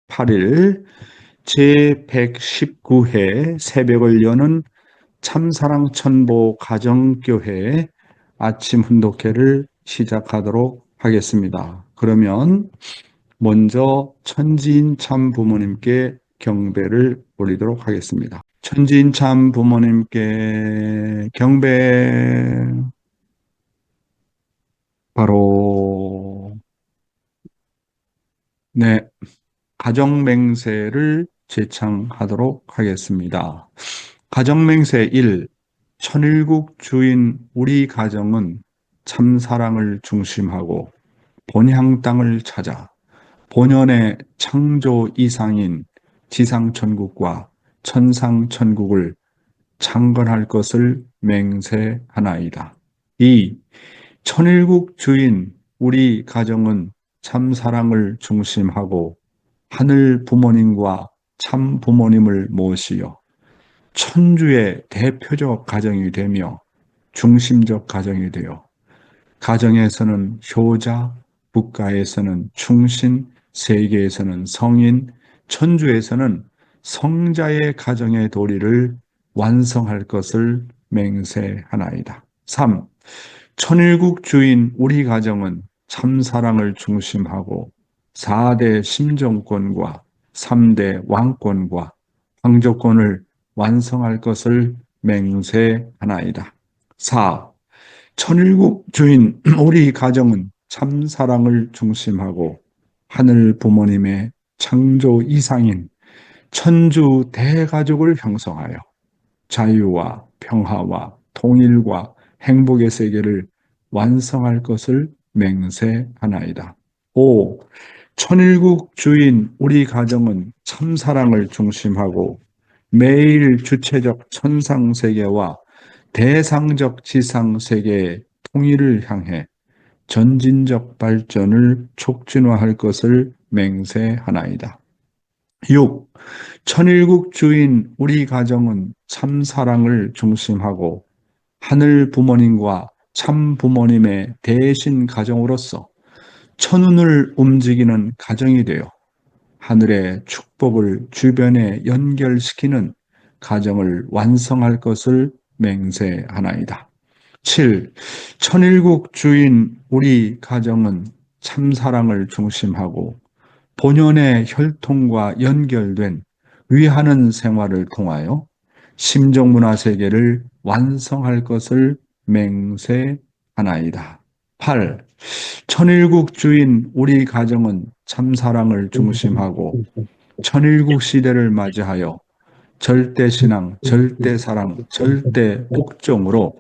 8일 제119회 새벽을 여는 참사랑천보 가정교회 아침 훈독회를 시작하도록 하겠습니다. 그러면 먼저 천지인 참 부모님께 경배를 올리도록 하겠습니다. 천지인 참 부모님께 경배. 바로 네, 가정맹세를 제창하도록 하겠습니다. 가정맹세 1. 천일국 주인 우리 가정은 참사랑을 중심하고 본향 땅을 찾아 본연의 창조 이상인 지상천국과 천상천국을 창건할 것을 맹세하나이다. 2. 천일국 주인 우리 가정은 참사랑을 중심하고 하늘 부모님과 참 부모님을 모시어 천주의 대표적 가정이 되며 중심적 가정이 되어 가정에서는 효자, 국가에서는 충신, 세계에서는 성인, 천주에서는 성자의 가정의 도리를 완성할 것을 맹세하나이다. 3. 천일국 주인 우리 가정은 참사랑을 중심하고 4대 심정권과 3대 왕권과 황조권을 완성할 것을 맹세하나이다. 4. 천일국 주인 우리 가정은 참사랑을 중심하고 하늘 부모님의 창조 이상인 천주 대가족을 형성하여 자유와 평화와 통일과 행복의 세계를 완성할 것을 맹세하나이다. 5. 천일국 주인 우리 가정은 참사랑을 중심하고 매일 주체적 천상세계와 대상적 지상세계의 통일을 향해 전진적 발전을 촉진화할 것을 맹세하나이다. 6. 천일국 주인 우리 가정은 참사랑을 중심하고 하늘 부모님과 참 부모님의 대신 가정으로서 천운을 움직이는 가정이 되어 하늘의 축복을 주변에 연결시키는 가정을 완성할 것을 맹세하나이다. 7. 천일국 주인 우리 가정은 참사랑을 중심하고 본연의 혈통과 연결된 위하는 생활을 통하여 심정문화 세계를 완성할 것을 맹세하나이다. 8. 천일국 주인 우리 가정은 참사랑을 중심하고 천일국 시대를 맞이하여 절대신앙, 절대사랑, 절대복종으로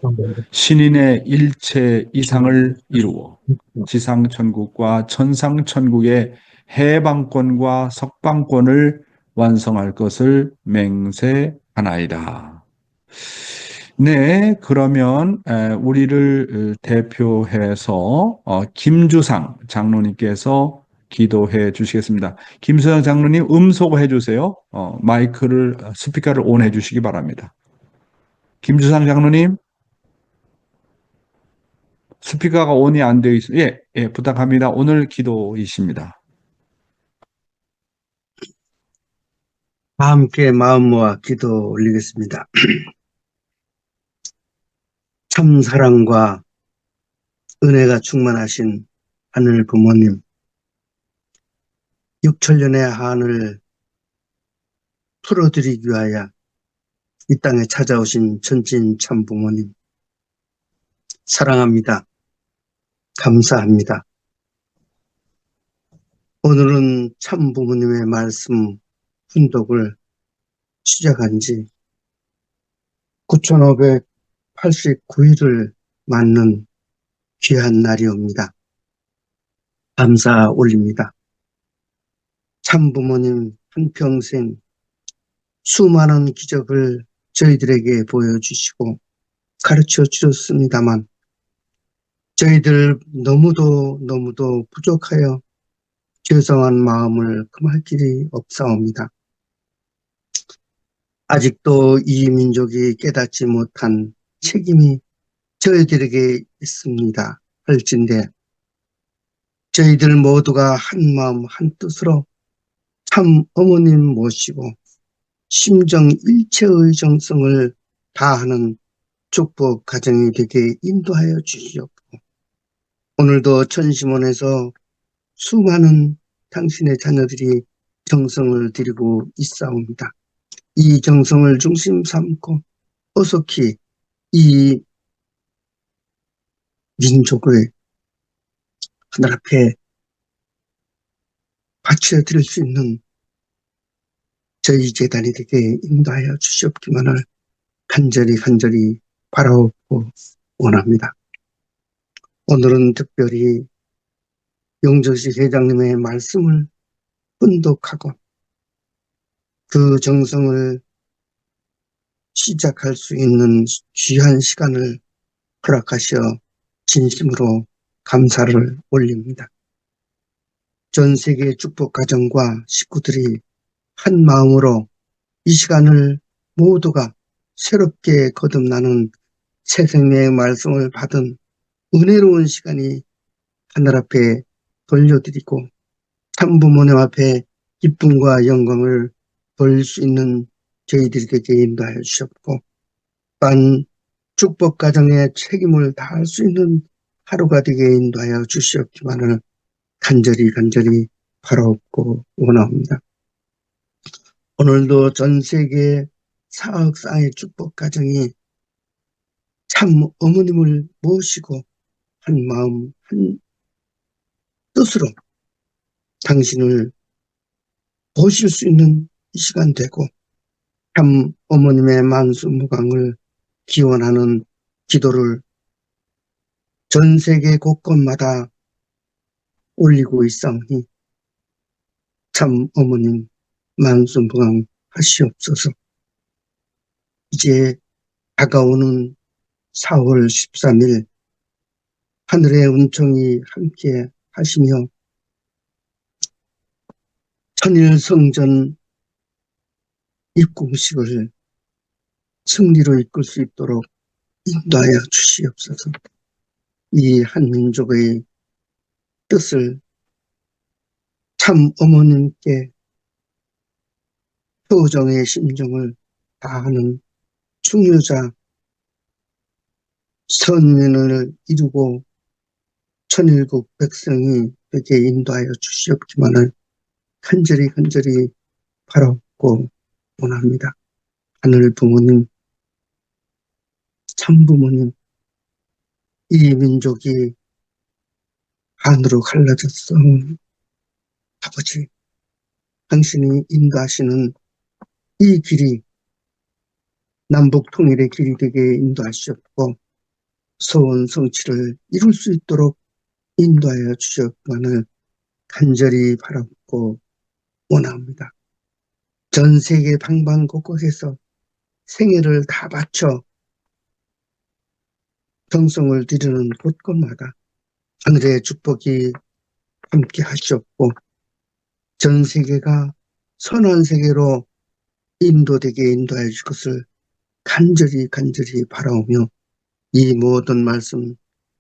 신인의 일체 이상을 이루어 지상천국과 천상천국의 해방권과 석방권을 완성할 것을 맹세하나이다. 네, 그러면 우리를 대표해서 김주상 장로님께서 기도해 주시겠습니다. 김수상 장로님 음소거 해주세요. 마이크를 스피커를 온 해주시기 바랍니다. 김주상 장로님 스피커가 온이 안 되어 있어요. 예, 부탁합니다. 오늘 기도이십니다. 다 함께 마음 모아 기도 올리겠습니다. 참 사랑과 은혜가 충만하신 하늘 부모님, 6천년의 한을 풀어드리기 위하여 이 땅에 찾아오신 천진 참 부모님, 사랑합니다. 감사합니다. 오늘은 참 부모님의 말씀 훈독을 시작한 지 9,589일을 맞는 귀한 날이옵니다. 감사 올립니다. 참 부모님 한평생 수많은 기적을 저희들에게 보여주시고 가르쳐 주셨습니다만 저희들 너무도 부족하여 죄송한 마음을 금할 길이 없사옵니다. 아직도 이 민족이 깨닫지 못한 책임이 저희들에게 있습니다. 할진대 저희들 모두가 한 마음 한 뜻으로 참 어머님 모시고 심정 일체의 정성을 다하는 축복 가정이 되게 인도하여 주시옵고, 오늘도 천심원에서 수많은 당신의 자녀들이 정성을 들이고 있사옵니다. 이 정성을 중심 삼고 어속히 이 민족을 하늘 앞에 바쳐 드릴 수 있는 저희 재단이 되게 인도하여 주시옵기만을 간절히 바라옵고 원합니다. 오늘은 특별히 용적시 회장님의 말씀을 훈독하고 그 정성을 시작할 수 있는 귀한 시간을 허락하셔 진심으로 감사를 올립니다. 전 세계 축복 가정과 식구들이 한 마음으로 이 시간을 모두가 새롭게 거듭나는 새 생명의 말씀을 받은 은혜로운 시간이 하늘 앞에 돌려드리고 참부모님 앞에 기쁨과 영광을 돌릴 수 있는 저희들에게 인도하여 주셨고, 또한 축복 가정의 책임을 다할 수 있는 하루가 되게 인도하여 주시옵기만을 간절히 바라옵고 원합니다. 오늘도 전 세계 4억 쌍의 축복 가정이 참 어머님을 모시고 한 마음 한 뜻으로 당신을 보실 수 있는 이 시간 되고, 참 어머님의 만수무강을 기원하는 기도를 전 세계 곳곳마다 올리고 있사오니 참 어머님 만수무강 하시옵소서. 이제 다가오는 4월 13일 하늘의 은총이 함께 하시며 천일성전 입궁식을 승리로 이끌 수 있도록 인도하여 주시옵소서. 이 한민족의 뜻을 참 어머님께 효정의 심정을 다하는 충유자 선민을 이루고 천일국 백성이 되게 인도하여 주시옵기만을 간절히 바라옵고 원합니다. 하늘 부모님, 참 부모님, 이 민족이 반으로 갈라졌어. 아버지, 당신이 인도하시는 이 길이 남북 통일의 길이 되게 인도하시옵고 소원 성취를 이룰 수 있도록 인도하여 주셨기만을 간절히 바라옵고 원합니다. 전 세계 방방곳곳에서 생애를 다 바쳐 정성을 들이는 곳곳마다 하늘의 축복이 함께 하시옵고 전 세계가 선한 세계로 인도되게 인도하여 줄 것을 간절히 바라오며 이 모든 말씀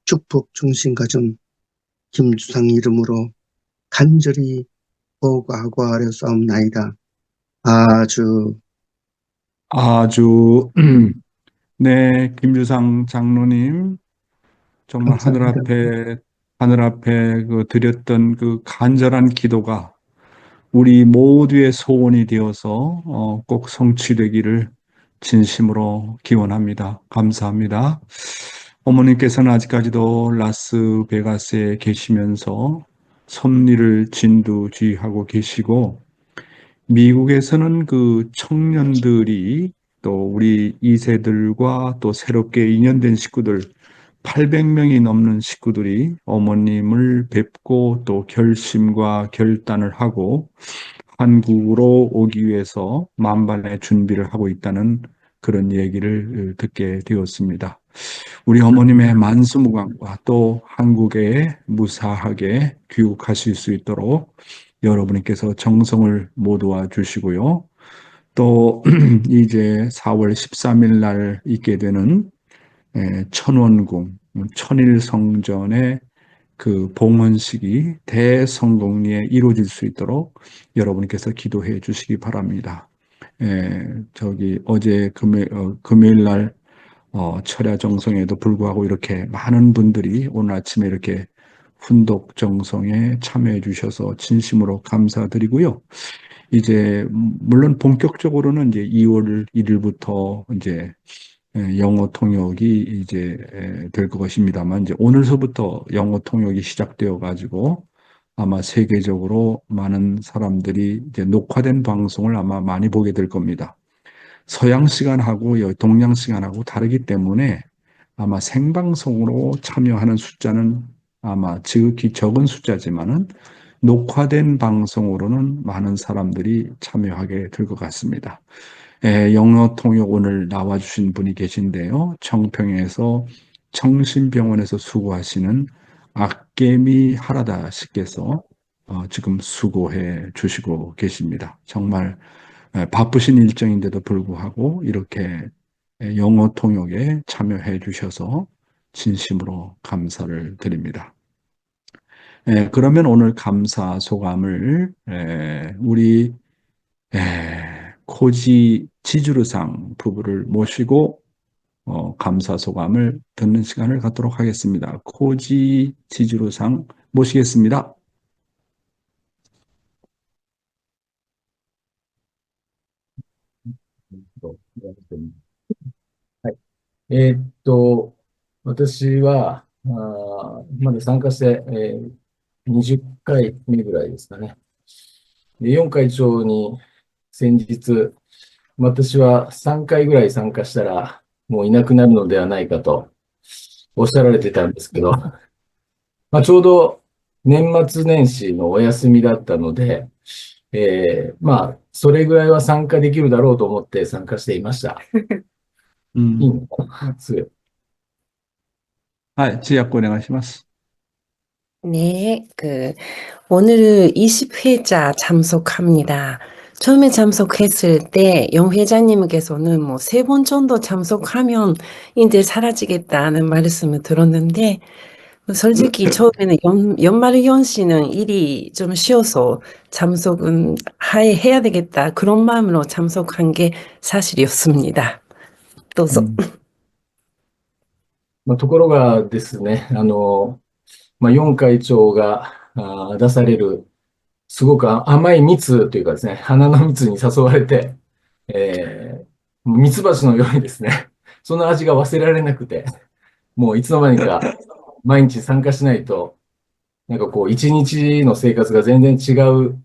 축복 중심가정 김주상 이름으로 간절히 보고하고 아뢰사옵나이다. 아주 아주, 네, 김주상 장로님, 정말 감사합니다. 하늘 앞에 그 드렸던 그 간절한 기도가 우리 모두의 소원이 되어서 꼭 성취되기를 진심으로 기원합니다. 감사합니다. 어머님께서는 아직까지도 라스베가스에 계시면서 섭리를 진두지휘하고 계시고, 미국에서는 그 청년들이 또 우리 2세들과 또 새롭게 인연된 식구들 800명이 넘는 식구들이 어머님을 뵙고 또 결심과 결단을 하고 한국으로 오기 위해서 만반의 준비를 하고 있다는 그런 얘기를 듣게 되었습니다. 우리 어머님의 만수무강과 또 한국에 무사하게 귀국하실 수 있도록 여러분께서 정성을 모두와 주시고요. 또 이제 4월 13일 날 있게 되는 천원궁 천일성전의 그 봉헌식이 대성공리에 이루어질 수 있도록 여러분께서 기도해 주시기 바랍니다. 저기 어제 금요일 날 철야 정성에도 불구하고 이렇게 많은 분들이 오늘 아침에 이렇게 훈독 정성에 참여해 주셔서 진심으로 감사드리고요. 이제 물론 본격적으로는 이제 2월 1일부터 이제 영어 통역이 이제 될 것입니다만 이제 오늘서부터 영어 통역이 시작되어 가지고 아마 세계적으로 많은 사람들이 이제 녹화된 방송을 아마 많이 보게 될 겁니다. 서양 시간하고 동양 시간하고 다르기 때문에 아마 생방송으로 참여하는 숫자는 아마 지극히 적은 숫자지만은 녹화된 방송으로는 많은 사람들이 참여하게 될 것 같습니다. 영어 통역 오늘 나와주신 분이 계신데요. 청평에서 청신병원에서 수고하시는 악개미 하라다 씨께서 지금 수고해 주시고 계십니다. 정말 바쁘신 일정인데도 불구하고 이렇게 영어 통역에 참여해 주셔서 진심으로 감사를 드립니다. 그러면 오늘 감사 소감을 우리 코지 지주르상 부부를 모시고 감사 소감을 듣는 시간을 갖도록 하겠습니다. 코지 지주르상 모시겠습니다. はい。私は、まだ参加して、20回目ぐらいですかね。で、4会長に先日、私は3回ぐらい参加したら、もういなくなるのではないかとおっしゃられてたんですけど、ちょうど年末年始のお休みだったので、それぐらいは参加できるだろうと思って参加していました。いいのかなすぐ。はい、通訳お願いします。 네, 오늘은 20회차 참석합니다. 처음에 참석했을 때 영 회장님께서는 뭐 3번 정도 참석하면 이제 사라지겠다는 말씀을 들었는데, 솔직히 처음에는 연말연시는 일이 좀 쉬어서 참석은 해야 되겠다. 그런 마음으로 참석한 게 사실이었습니다. 도서. ところがですね、4会長が出される、すごく甘い蜜というかですね、花の蜜に誘われて、蜜蜂のようにですね、その味が忘れられなくて、もういつの間にか毎日参加しないと、なんかこう、一日の生活が全然違う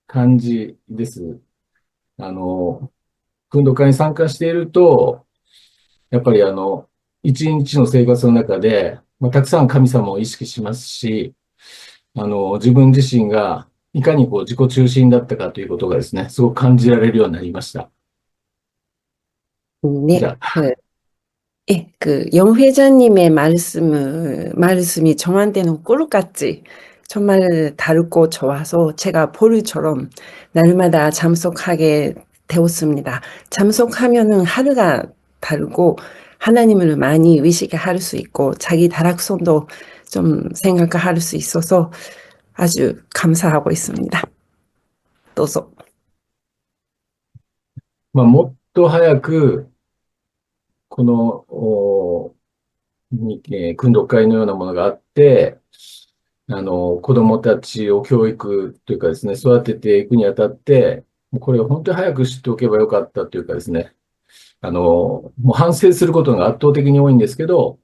感じです。訓導会に参加していると、やっぱり一日の生活の中で、たくさん神様を意識しますし、自分自身がいかにこう自己中心だったかということがですね、すごく感じられるようになりました。 네, 자, 영 회장님의 말씀이 저한테는 꿀같이 정말 다르고 좋아서 제가 보루처럼 날마다 참석하게 되었습니다. 참석하면은 하루가 다르고 하나님을 많이 의식할 수 있고 자기 다락성도 좀 생각할 수 있어서 아주 감사하고 있습니다. 도서. もっと早く、この、訓読会のようなものがあって、子供たちを教育というかですね、育てていくにあたって、これを本当に早く知っておけばよかったというかですね、もう反省することが圧倒的に多いんですけど、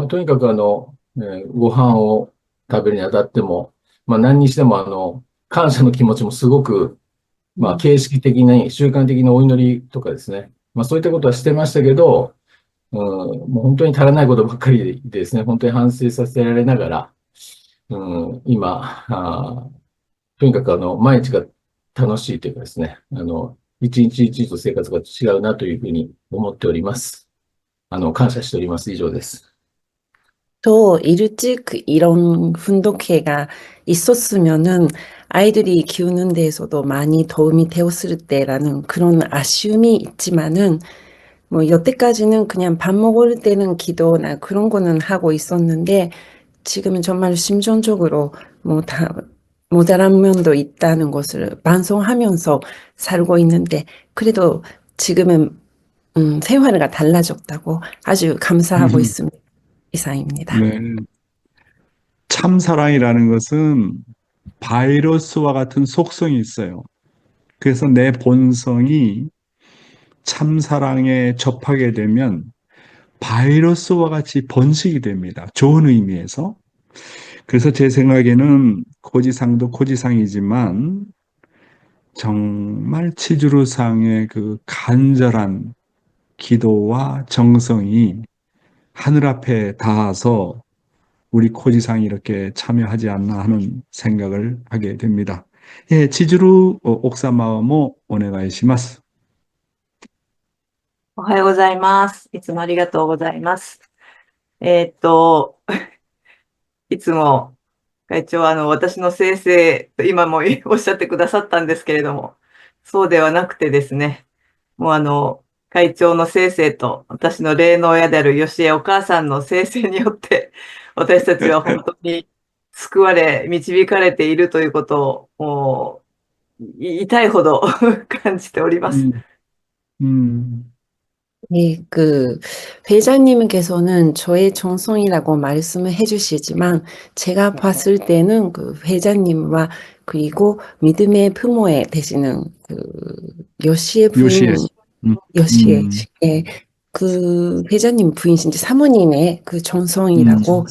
とにかくご飯を食べるにあたっても、何にしても感謝の気持ちもすごく、形式的に、習慣的なお祈りとかですね、そういったことはしてましたけど、もう本当に足らないことばっかりでですね、本当に反省させられながら、今、とにかく毎日が楽しいというかですね、一日一日と生活が違うなというふうに思っております。感謝しております。以上です。 또 일찍 이런 훈독회가 있었으면은 아이들이 키우는 데에서도 많이 도움이 되었을 때라는 그런 아쉬움이 있지만은 뭐 여태까지는 그냥 밥 먹을 때는 기도나 그런 거는 하고 있었는데 지금은 정말 심정적으로 뭐 모자란 면도 있다는 것을 반성하면서 살고 있는데, 그래도 지금은 생활가 달라졌다고 아주 감사하고 있습니다. 이상입니다. 네. 참사랑이라는 것은 바이러스와 같은 속성이 있어요. 그래서 내 본성이 참사랑에 접하게 되면 바이러스와 같이 번식이 됩니다. 좋은 의미에서. 그래서 제 생각에는 고지상도 고지상이지만 정말 치주루상의 그 간절한 기도와 정성이 하늘 앞에 닿아서 우리 코지상이 이렇게 참여하지 않나 하는 생각을 하게 됩니다. 예, 치주루 옥사마모 오네가이시마스. おはようございます。いつもありがとうございます。えーっと、いつも会長は私の先生と今もおっしゃってくださったんですけれども、そうではなくてですね、もう会長の先生と私の霊の親である吉江お母さんの先生によって、私たちは本当に救われ、導かれているということを、もう、痛いほど感じております。 예, 회장님께서는 저의 정성이라고 말씀을 해주시지만, 제가 봤을 때는 회장님과 그리고 믿음의 부모에 되시는 여시의 요시에. 부인, 여시의, 음. 예, 회장님 부인이신지 사모님의 정성이라고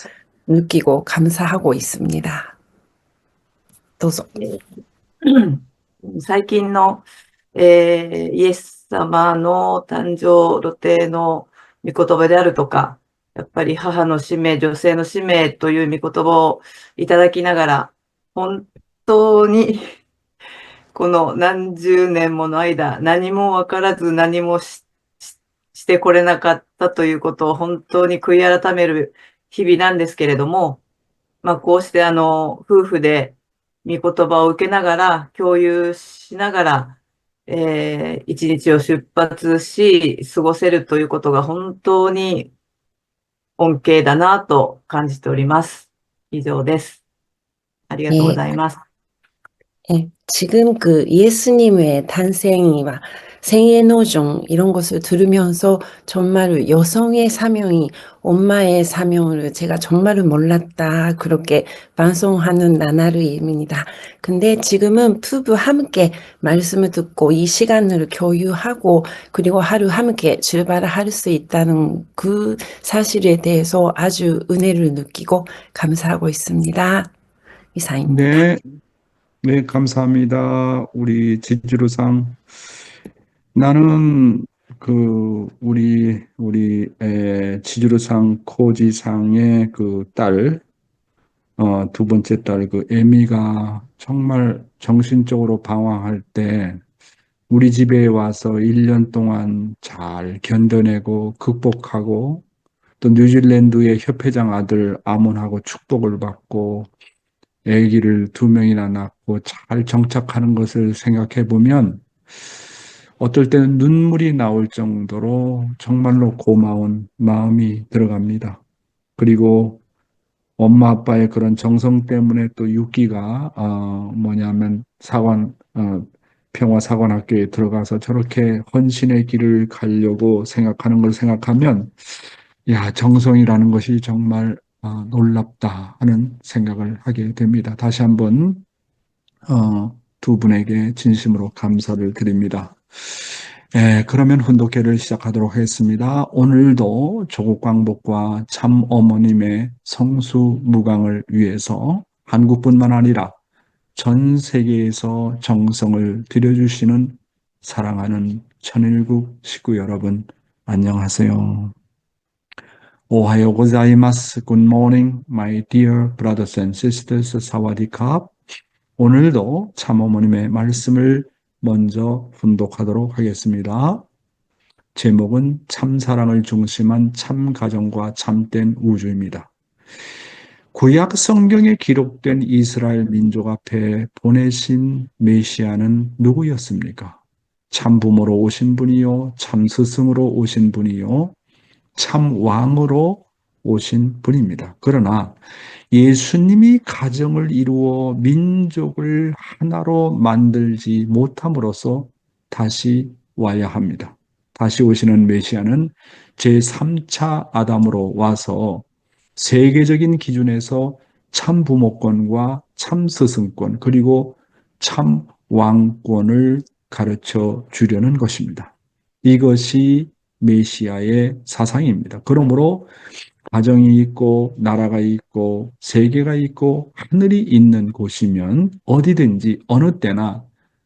느끼고 감사하고 있습니다. どうぞ。最近の、イエス様の誕生露呈の御言葉であるとか、やっぱり母の使命、女性の使命という御言葉をいただきながら、本当にこの何十年もの間、何も分からず何もしてこれなかったということを本当に悔い改める日々なんですけれども、まあこうして夫婦で御言葉を受けながら、共有しながら、一日を出発し、過ごせるということが本当に恩恵だなと感じております。以上です。ありがとうございます。 예, 지금 예수님의 탄생이와 생애 노정 이런 것을 들으면서 정말 여성의 사명이 엄마의 사명을 제가 정말 몰랐다 그렇게 반성하는 나날입니다. 근데 지금은 부부 함께 말씀을 듣고 이 시간을 교유하고 그리고 하루 함께 출발할 수 있다는 그 사실에 대해서 아주 은혜를 느끼고 감사하고 있습니다. 이상입니다. 네. 네, 감사합니다. 우리 지주루상. 나는 우리 지주루상 코지상의 딸, 두 번째 딸, 에미가 정말 정신적으로 방황할 때 우리 집에 와서 1년 동안 잘 견뎌내고 극복하고 또 뉴질랜드의 협회장 아들 아몬하고 축복을 받고 아기를 2명이나 낳고 잘 정착하는 것을 생각해 보면 어떨 때는 눈물이 나올 정도로 정말로 고마운 마음이 들어갑니다. 그리고 엄마 아빠의 그런 정성 때문에 또 육기가 평화사관학교에 들어가서 저렇게 헌신의 길을 가려고 생각하는 걸 생각하면 야, 정성이라는 것이 정말 놀랍다 하는 생각을 하게 됩니다. 다시 한번 두 분에게 진심으로 감사를 드립니다. 그러면 훈독회를 시작하도록 하겠습니다. 오늘도 조국 광복과 참 어머님의 성수 무강을 위해서 한국뿐만 아니라 전 세계에서 정성을 들여주시는 사랑하는 천일국 식구 여러분, 안녕하세요. 오하요 고자이마스. Good morning, my dear brothers and sisters. 사와디캅. 오늘도 참어머님의 말씀을 먼저 훈독하도록 하겠습니다. 제목은 참사랑을 중심한 참가정과 참된 우주입니다. 구약 성경에 기록된 이스라엘 민족 앞에 보내신 메시아는 누구였습니까? 참부모로 오신 분이요, 참스승으로 오신 분이요, 참 왕으로 오신 분입니다. 그러나 예수님이 가정을 이루어 민족을 하나로 만들지 못함으로써 다시 와야 합니다. 다시 오시는 메시아는 제3차 아담으로 와서 세계적인 기준에서 참 부모권과 참 스승권 그리고 참 왕권을 가르쳐 주려는 것입니다. 이것이 메시아의 사상입니다. 그러므로 가정이 있고 나라가 있고 세계가 있고 하늘이 있는 곳이면 어디든지 어느 때나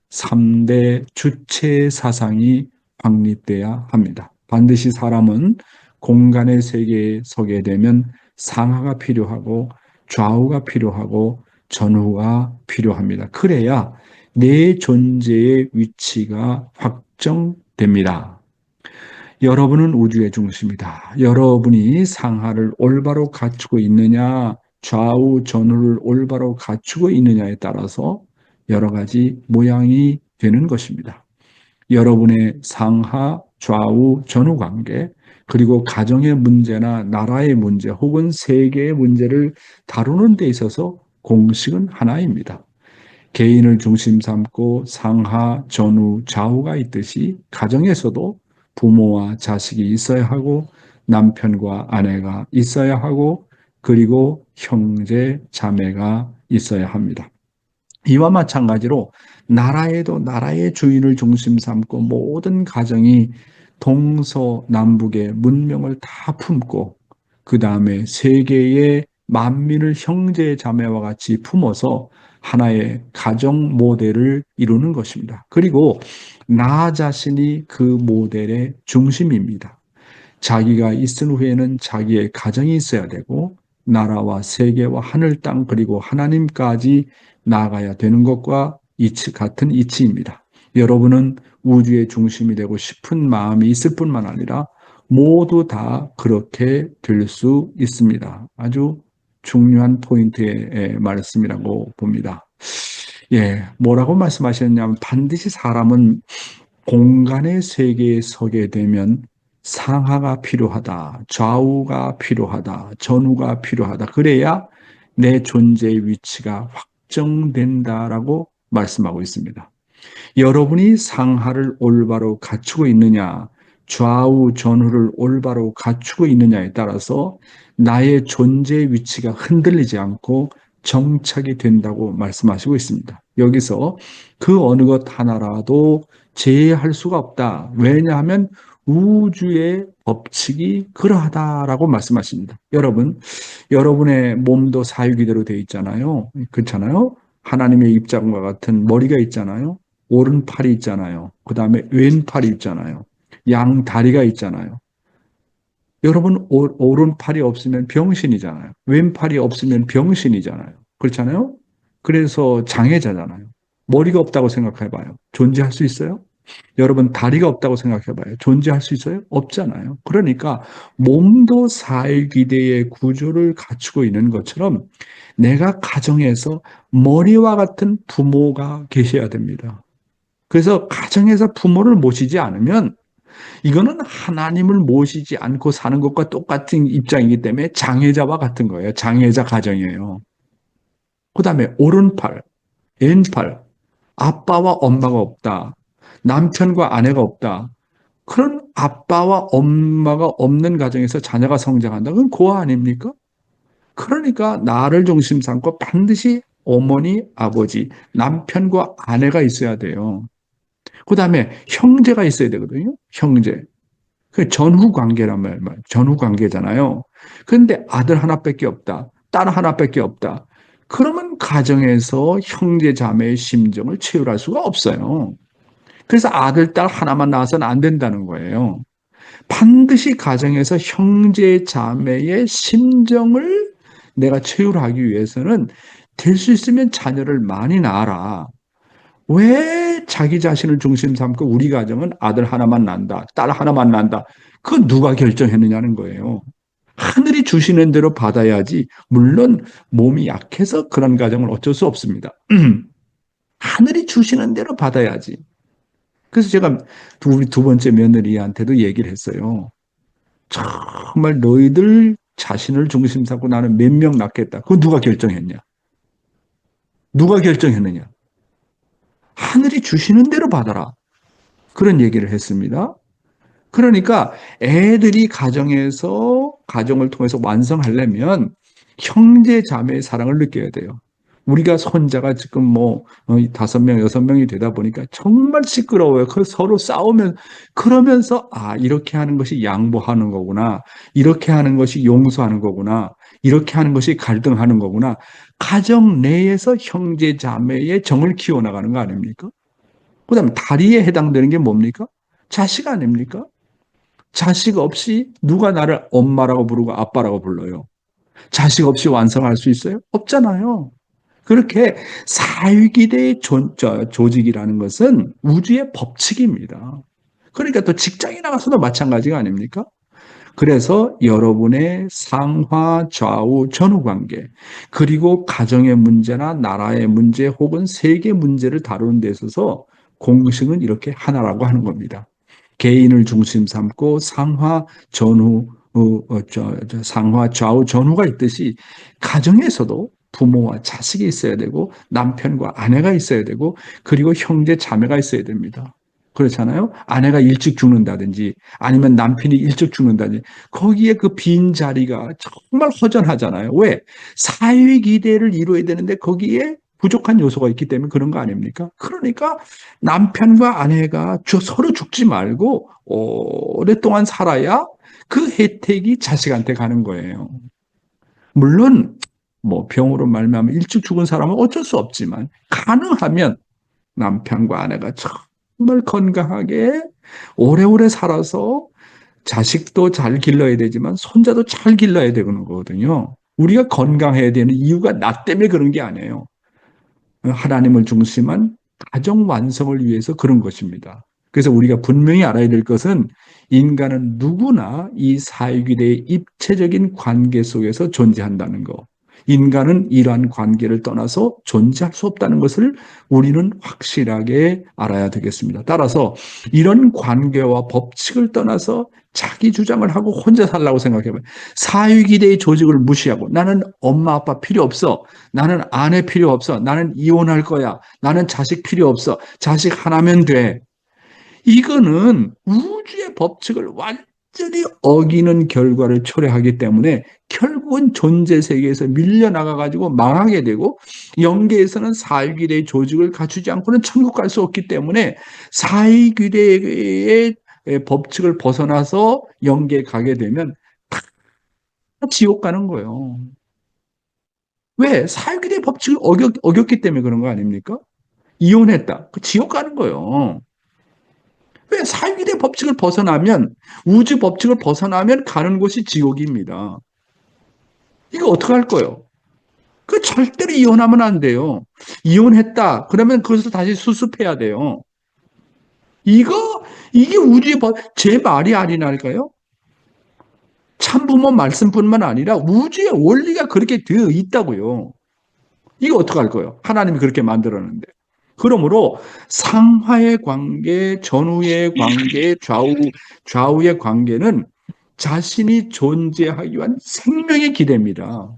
3대 주체 사상이 확립돼야 합니다. 반드시 사람은 공간의 세계에 서게 되면 상하가 필요하고 좌우가 필요하고 전후가 필요합니다. 그래야 내 존재의 위치가 확정됩니다. 여러분은 우주의 중심이다. 여러분이 상하를 올바로 갖추고 있느냐, 좌우 전후를 올바로 갖추고 있느냐에 따라서 여러 가지 모양이 되는 것입니다. 여러분의 상하, 좌우, 전후 관계, 그리고 가정의 문제나 나라의 문제 혹은 세계의 문제를 다루는 데 있어서 공식은 하나입니다. 개인을 중심 삼고 상하, 전후, 좌우가 있듯이 가정에서도 부모와 자식이 있어야 하고 남편과 아내가 있어야 하고 그리고 형제, 자매가 있어야 합니다. 이와 마찬가지로 나라에도 나라의 주인을 중심 삼고 모든 가정이 동서남북의 문명을 다 품고 그 다음에 세계의 만민을 형제 자매와 같이 품어서 하나의 가정 모델을 이루는 것입니다. 그리고 나 자신이 그 모델의 중심입니다. 자기가 있은 후에는 자기의 가정이 있어야 되고 나라와 세계와 하늘 땅 그리고 하나님까지 나아가야 되는 것과 같은 이치입니다. 여러분은 우주의 중심이 되고 싶은 마음이 있을 뿐만 아니라 모두 다 그렇게 될 수 있습니다. 아주 중요한 포인트의 말씀이라고 봅니다. 예, 뭐라고 말씀하셨냐면 반드시 사람은 공간의 세계에 서게 되면 상하가 필요하다, 좌우가 필요하다, 전후가 필요하다. 그래야 내 존재의 위치가 확정된다라고 말씀하고 있습니다. 여러분이 상하를 올바로 갖추고 있느냐, 좌우, 전후를 올바로 갖추고 있느냐에 따라서 나의 존재의 위치가 흔들리지 않고 정착이 된다고 말씀하시고 있습니다. 여기서 그 어느 것 하나라도 제외할 수가 없다. 왜냐하면 우주의 법칙이 그러하다라고 말씀하십니다. 여러분, 여러분의 몸도 사유기대로 되어 있잖아요. 그렇잖아요. 하나님의 입장과 같은 머리가 있잖아요. 오른팔이 있잖아요. 그 다음에 왼팔이 있잖아요. 양다리가 있잖아요. 여러분, 오른팔이 없으면 병신이잖아요. 왼팔이 없으면 병신이잖아요. 그렇잖아요? 그래서 장애자잖아요. 머리가 없다고 생각해봐요. 존재할 수 있어요? 여러분, 다리가 없다고 생각해봐요. 존재할 수 있어요? 없잖아요. 그러니까 몸도 사일기대의 구조를 갖추고 있는 것처럼 내가 가정에서 머리와 같은 부모가 계셔야 됩니다. 그래서 가정에서 부모를 모시지 않으면 이거는 하나님을 모시지 않고 사는 것과 똑같은 입장이기 때문에 장애자와 같은 거예요. 장애자 가정이에요. 그 다음에 오른팔, 왼팔, 아빠와 엄마가 없다. 남편과 아내가 없다. 그런 아빠와 엄마가 없는 가정에서 자녀가 성장한다. 그건 고아 아닙니까? 그러니까 나를 중심 삼고 반드시 어머니, 아버지, 남편과 아내가 있어야 돼요. 그 다음에 형제가 있어야 되거든요. 형제. 그 전후 관계란 말, 전후 관계잖아요. 그런데 아들 하나밖에 없다. 딸 하나밖에 없다. 그러면 가정에서 형제 자매의 심정을 채울할 수가 없어요. 그래서 아들, 딸 하나만 낳아서는 안 된다는 거예요. 반드시 가정에서 형제 자매의 심정을 내가 채울하기 위해서는 될 수 있으면 자녀를 많이 낳아라. 왜 자기 자신을 중심 삼고 우리 가정은 아들 하나만 낳는다, 딸 하나만 낳는다. 그건 누가 결정했느냐는 거예요. 하늘이 주시는 대로 받아야지. 물론 몸이 약해서 그런 가정은 어쩔 수 없습니다. 하늘이 주시는 대로 받아야지. 그래서 제가 우리 두 번째 며느리한테도 얘기를 했어요. 정말 너희들 자신을 중심 삼고 나는 몇 명 낳겠다. 그건 누가 결정했냐? 누가 결정했느냐? 하늘이 주시는 대로 받아라. 그런 얘기를 했습니다. 그러니까 애들이 가정을 통해서 완성하려면 형제 자매의 사랑을 느껴야 돼요. 우리가 손자가 지금 5명, 6명이 되다 보니까 정말 시끄러워요. 서로 싸우면 그러면서 이렇게 하는 것이 양보하는 거구나. 이렇게 하는 것이 용서하는 거구나. 이렇게 하는 것이 갈등하는 거구나. 가정 내에서 형제 자매의 정을 키워나가는 거 아닙니까? 그다음에 다리에 해당되는 게 뭡니까? 자식 아닙니까? 자식 없이 누가 나를 엄마라고 부르고 아빠라고 불러요? 자식 없이 완성할 수 있어요? 없잖아요. 그렇게 사위기대의 조직이라는 것은 우주의 법칙입니다. 그러니까 또 직장에 나가서도 마찬가지가 아닙니까? 그래서 여러분의 상하, 좌우, 전후 관계, 그리고 가정의 문제나 나라의 문제 혹은 세계 문제를 다루는 데 있어서 공식은 이렇게 하나라고 하는 겁니다. 개인을 중심 삼고 상하, 전후, 상하, 좌우, 전후가 있듯이 가정에서도 부모와 자식이 있어야 되고 남편과 아내가 있어야 되고 그리고 형제 자매가 있어야 됩니다. 그렇잖아요. 아내가 일찍 죽는다든지 아니면 남편이 일찍 죽는다든지 거기에 그 빈 자리가 정말 허전하잖아요. 왜? 사위기대를 이루어야 되는데 거기에 부족한 요소가 있기 때문에 그런 거 아닙니까? 그러니까 남편과 아내가 서로 죽지 말고 오랫동안 살아야 그 혜택이 자식한테 가는 거예요. 물론 병으로 말미암아 일찍 죽은 사람은 어쩔 수 없지만 가능하면 남편과 아내가 정말 건강하게 오래오래 살아서 자식도 잘 길러야 되지만 손자도 잘 길러야 되는 거거든요. 우리가 건강해야 되는 이유가 나 때문에 그런 게 아니에요. 하나님을 중심한 가정 완성을 위해서 그런 것입니다. 그래서 우리가 분명히 알아야 될 것은 인간은 누구나 이 사유기대의 입체적인 관계 속에서 존재한다는 거. 인간은 이러한 관계를 떠나서 존재할 수 없다는 것을 우리는 확실하게 알아야 되겠습니다. 따라서 이런 관계와 법칙을 떠나서 자기 주장을 하고 혼자 살라고 생각해봐요. 사유기대의 조직을 무시하고 나는 엄마 아빠 필요 없어. 나는 아내 필요 없어. 나는 이혼할 거야. 나는 자식 필요 없어. 자식 하나면 돼. 이거는 우주의 법칙을 완전히 어기는 결과를 초래하기 때문에 결국은 존재 세계에서 밀려나가가지고 망하게 되고 영계에서는 사위기대의 조직을 갖추지 않고는 천국 갈 수 없기 때문에 사위기대의 법칙을 벗어나서 영계에 가게 되면 다 지옥 가는 거예요. 왜? 사유기대 법칙을 어겼기 때문에 그런 거 아닙니까? 이혼했다. 그 지옥 가는 거예요. 왜? 사유기대 법칙을 벗어나면, 우주 법칙을 벗어나면 가는 곳이 지옥입니다. 이거 어떡할 거예요? 그 절대로 이혼하면 안 돼요. 이혼했다. 그러면 그것을 다시 수습해야 돼요. 이게 우주의 제 말이 아니랄까요? 참부모 말씀뿐만 아니라 우주의 원리가 그렇게 되어 있다고요. 이거 어떡할 거예요? 하나님이 그렇게 만들었는데. 그러므로 상하의 관계, 전후의 관계, 좌우의 관계는 자신이 존재하기 위한 생명의 기대입니다.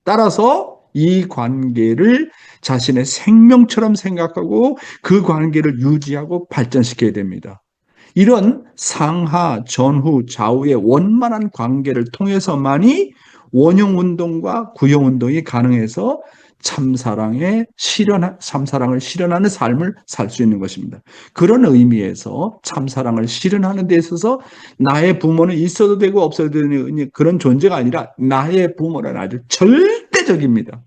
따라서 이 관계를 자신의 생명처럼 생각하고 그 관계를 유지하고 발전시켜야 됩니다. 이런 상하, 전후, 좌우의 원만한 관계를 통해서만이 원형운동과 구형운동이 가능해서 참사랑을 실현하는 삶을 살 수 있는 것입니다. 그런 의미에서 참사랑을 실현하는 데 있어서 나의 부모는 있어도 되고 없어도 되는 그런 존재가 아니라 나의 부모는 아주 절대적입니다.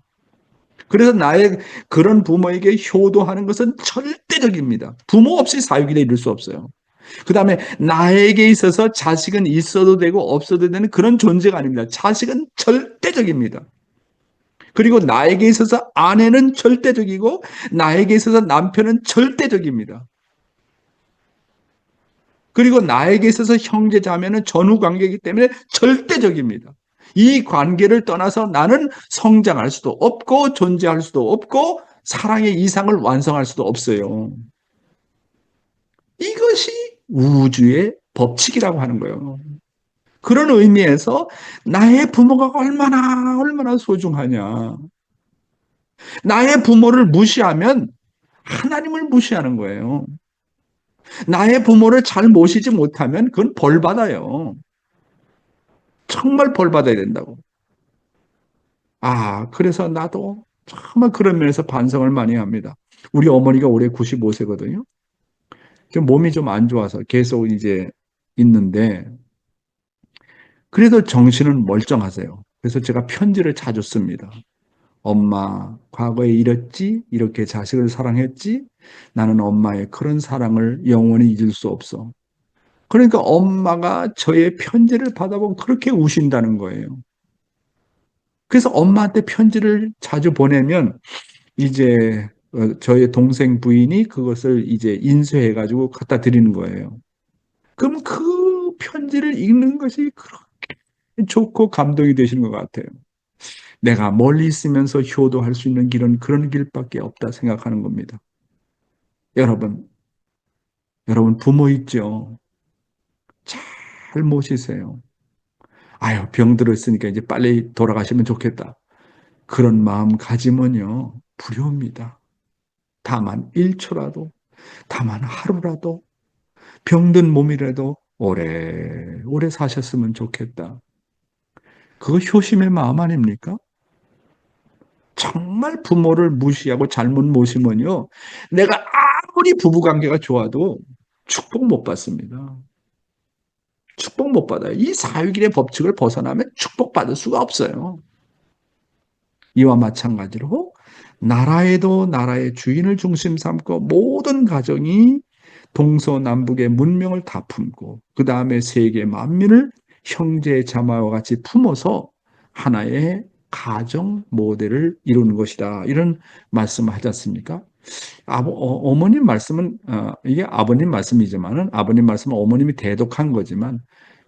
그래서 나의 그런 부모에게 효도하는 것은 절대적입니다. 부모 없이 사유기를 이룰 수 없어요. 그 다음에 나에게 있어서 자식은 있어도 되고 없어도 되는 그런 존재가 아닙니다. 자식은 절대적입니다. 그리고 나에게 있어서 아내는 절대적이고 나에게 있어서 남편은 절대적입니다. 그리고 나에게 있어서 형제 자매는 전후 관계이기 때문에 절대적입니다. 이 관계를 떠나서 나는 성장할 수도 없고 존재할 수도 없고 사랑의 이상을 완성할 수도 없어요. 이것이 우주의 법칙이라고 하는 거예요. 그런 의미에서 나의 부모가 얼마나 소중하냐. 나의 부모를 무시하면 하나님을 무시하는 거예요. 나의 부모를 잘 모시지 못하면 그건 벌 받아요. 정말 벌 받아야 된다고. 그래서 나도 정말 그런 면에서 반성을 많이 합니다. 우리 어머니가 올해 95세거든요. 좀 몸이 좀 안 좋아서 계속 이제 있는데, 그래도 정신은 멀쩡하세요. 그래서 제가 편지를 자주 씁니다. 엄마, 과거에 이랬지? 이렇게 자식을 사랑했지? 나는 엄마의 그런 사랑을 영원히 잊을 수 없어. 그러니까 엄마가 저의 편지를 받아보고 그렇게 우신다는 거예요. 그래서 엄마한테 편지를 자주 보내면 이제 저의 동생 부인이 그것을 이제 인쇄해가지고 갖다 드리는 거예요. 그럼 그 편지를 읽는 것이 그렇게 좋고 감동이 되시는 것 같아요. 내가 멀리 있으면서 효도할 수 있는 길은 그런 길밖에 없다 생각하는 겁니다. 여러분, 여러분 부모 있죠? 잘 모시세요. 병 들었으니까 이제 빨리 돌아가시면 좋겠다. 그런 마음 가지면요, 불효입니다. 다만 1초라도, 다만 하루라도, 병든 몸이라도 오래 사셨으면 좋겠다. 그거 효심의 마음 아닙니까? 정말 부모를 무시하고 잘못 모시면요, 내가 아무리 부부관계가 좋아도 축복 못 받습니다. 축복 못 받아요. 이 사유길의 법칙을 벗어나면 축복받을 수가 없어요. 이와 마찬가지로 나라에도 나라의 주인을 중심 삼고 모든 가정이 동서남북의 문명을 다 품고 그 다음에 세계 만민을 형제 자매와 같이 품어서 하나의 가정 모델을 이루는 것이다. 이런 말씀을 하지 않습니까? 어머님 말씀은 이게 아버님 말씀이지만은 아버님 말씀은 어머님이 대독한 거지만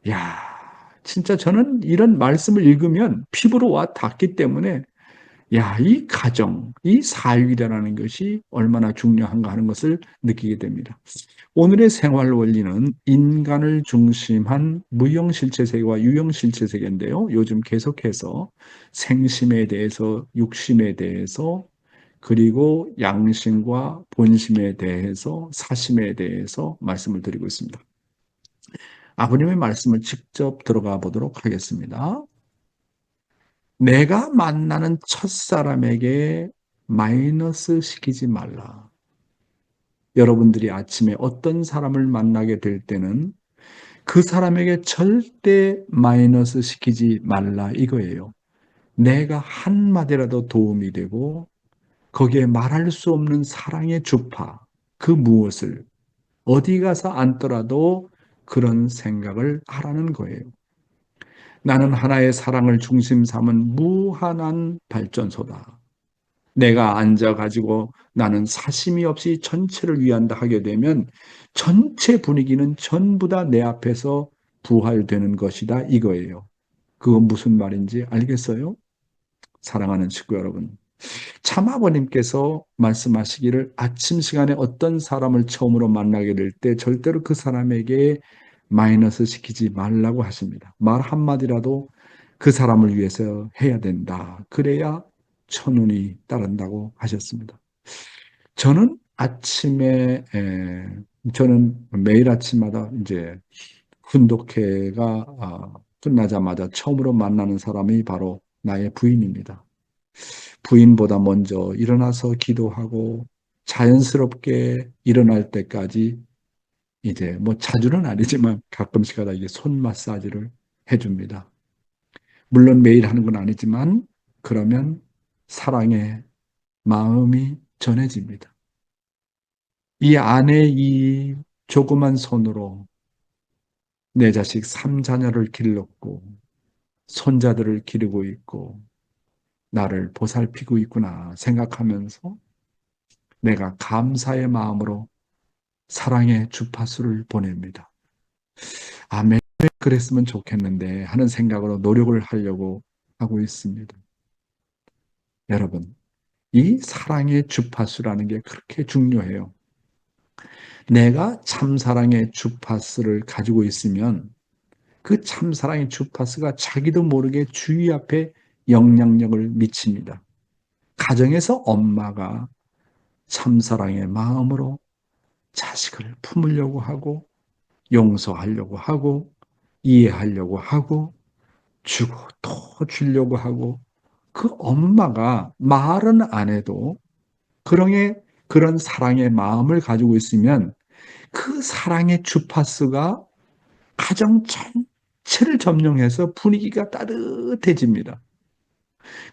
야 진짜 저는 이런 말씀을 읽으면 피부로 와 닿기 때문에 이 가정, 이 사육이라는 것이 얼마나 중요한가 하는 것을 느끼게 됩니다. 오늘의 생활 원리는 인간을 중심한 무형실체세계와 유형실체세계인데요. 요즘 계속해서 생심에 대해서, 육심에 대해서, 그리고 양심과 본심에 대해서, 사심에 대해서 말씀을 드리고 있습니다. 아버님의 말씀을 직접 들어가 보도록 하겠습니다. 내가 만나는 첫사람에게 마이너스 시키지 말라. 여러분들이 아침에 어떤 사람을 만나게 될 때는 그 사람에게 절대 마이너스 시키지 말라 이거예요. 내가 한마디라도 도움이 되고 거기에 말할 수 없는 사랑의 주파, 그 무엇을 어디 가서 앉더라도 그런 생각을 하라는 거예요. 나는 하나의 사랑을 중심 삼은 무한한 발전소다. 내가 앉아가지고 나는 사심이 없이 전체를 위한다 하게 되면 전체 분위기는 전부 다 내 앞에서 부활되는 것이다 이거예요. 그건 무슨 말인지 알겠어요? 사랑하는 친구 여러분. 참 아버님께서 말씀하시기를 아침 시간에 어떤 사람을 처음으로 만나게 될 때 절대로 그 사람에게 마이너스 시키지 말라고 하십니다. 말 한마디라도 그 사람을 위해서 해야 된다. 그래야 천운이 따른다고 하셨습니다. 저는 아침에 저는 매일 아침마다 이제 훈독회가 끝나자마자 처음으로 만나는 사람이 바로 나의 부인입니다. 부인보다 먼저 일어나서 기도하고 자연스럽게 일어날 때까지 이제 뭐 자주는 아니지만 가끔씩 하다 이게 손 마사지를 해줍니다. 물론 매일 하는 건 아니지만 그러면 사랑의 마음이 전해집니다. 이 안에 이 조그만 손으로 내 자식 3자녀를 길렀고 손자들을 기르고 있고 나를 보살피고 있구나 생각하면서 내가 감사의 마음으로 사랑의 주파수를 보냅니다. 매일 그랬으면 좋겠는데 하는 생각으로 노력을 하려고 하고 있습니다. 여러분, 이 사랑의 주파수라는 게 그렇게 중요해요. 내가 참사랑의 주파수를 가지고 있으면 그 참사랑의 주파수가 자기도 모르게 주위 앞에 영향력을 미칩니다. 가정에서 엄마가 참사랑의 마음으로 자식을 품으려고 하고 용서하려고 하고 이해하려고 하고 주고 또 주려고 하고 그 엄마가 말은 안 해도 그런 사랑의 마음을 가지고 있으면 그 사랑의 주파수가 가정 전체를 점령해서 분위기가 따뜻해집니다.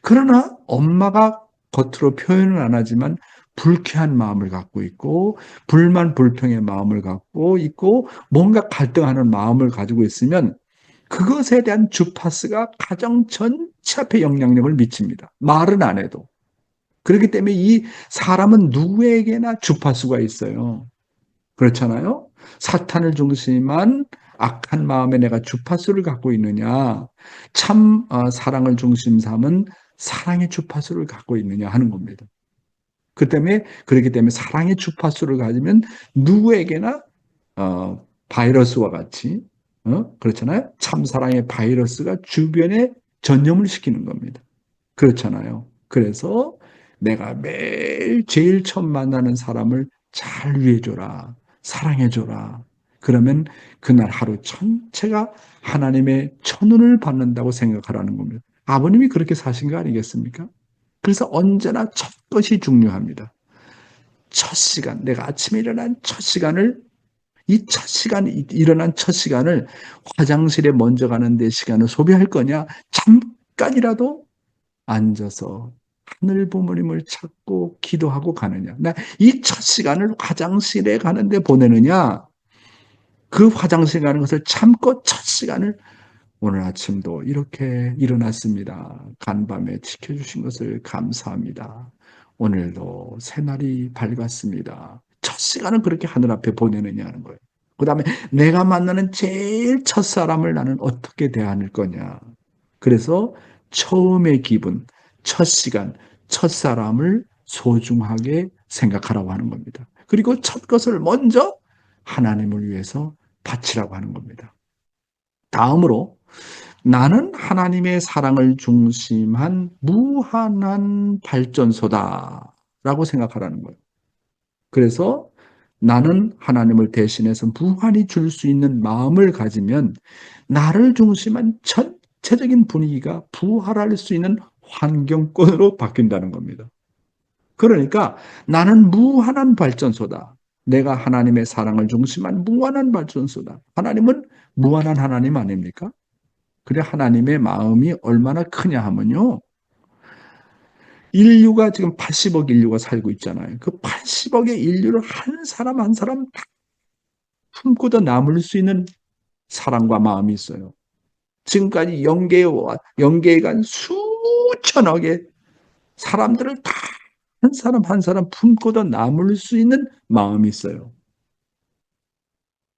그러나 엄마가 겉으로 표현은 안 하지만 불쾌한 마음을 갖고 있고 불만 불평의 마음을 갖고 있고 뭔가 갈등하는 마음을 가지고 있으면 그것에 대한 주파수가 가정 전체 앞에 영향력을 미칩니다. 말은 안 해도. 그렇기 때문에 이 사람은 누구에게나 주파수가 있어요. 그렇잖아요? 사탄을 중심한 악한 마음에 내가 주파수를 갖고 있느냐, 참 사랑을 중심 삼은 사랑의 주파수를 갖고 있느냐 하는 겁니다. 그렇기 때문에 사랑의 주파수를 가지면 누구에게나 바이러스와 같이 그렇잖아요. 참 사랑의 바이러스가 주변에 전염을 시키는 겁니다. 그렇잖아요. 그래서 내가 매일 제일 처음 만나는 사람을 잘 위해줘라. 사랑해줘라. 그러면 그날 하루 전체가 하나님의 천운을 받는다고 생각하라는 겁니다. 아버님이 그렇게 사신 거 아니겠습니까? 그래서 언제나 첫 것이 중요합니다. 첫 시간, 내가 아침에 일어난 첫 시간을 일어난 첫 시간을 화장실에 먼저 가는 데 시간을 소비할 거냐? 잠깐이라도 앉아서 하늘 부모님을 찾고 기도하고 가느냐? 나 이 첫 시간을 화장실에 가는데 보내느냐? 그 화장실 가는 것을 참고 첫 시간을 오늘 아침도 이렇게 일어났습니다. 간밤에 지켜주신 것을 감사합니다. 오늘도 새날이 밝았습니다. 첫 시간은 그렇게 하늘 앞에 보내느냐는 거예요. 그 다음에 내가 만나는 제일 첫 사람을 나는 어떻게 대할 거냐. 그래서 처음의 기분, 첫 시간, 첫 사람을 소중하게 생각하라고 하는 겁니다. 그리고 첫 것을 먼저 하나님을 위해서 바치라고 하는 겁니다. 다음으로 나는 하나님의 사랑을 중심한 무한한 발전소다라고 생각하라는 거예요. 그래서 나는 하나님을 대신해서 무한히 줄 수 있는 마음을 가지면 나를 중심한 전체적인 분위기가 부활할 수 있는 환경권으로 바뀐다는 겁니다. 그러니까 나는 무한한 발전소다. 내가 하나님의 사랑을 중심한 무한한 발전소다. 하나님은 무한한 하나님 아닙니까? 그래 하나님의 마음이 얼마나 크냐 하면요. 인류가 지금 80억 인류가 살고 있잖아요. 그 80억의 인류를 한 사람 한 사람 다 품고도 남을 수 있는 사랑과 마음이 있어요. 지금까지 영계에 간 수천억의 사람들을 다 한 사람 한 사람 품고도 남을 수 있는 마음이 있어요.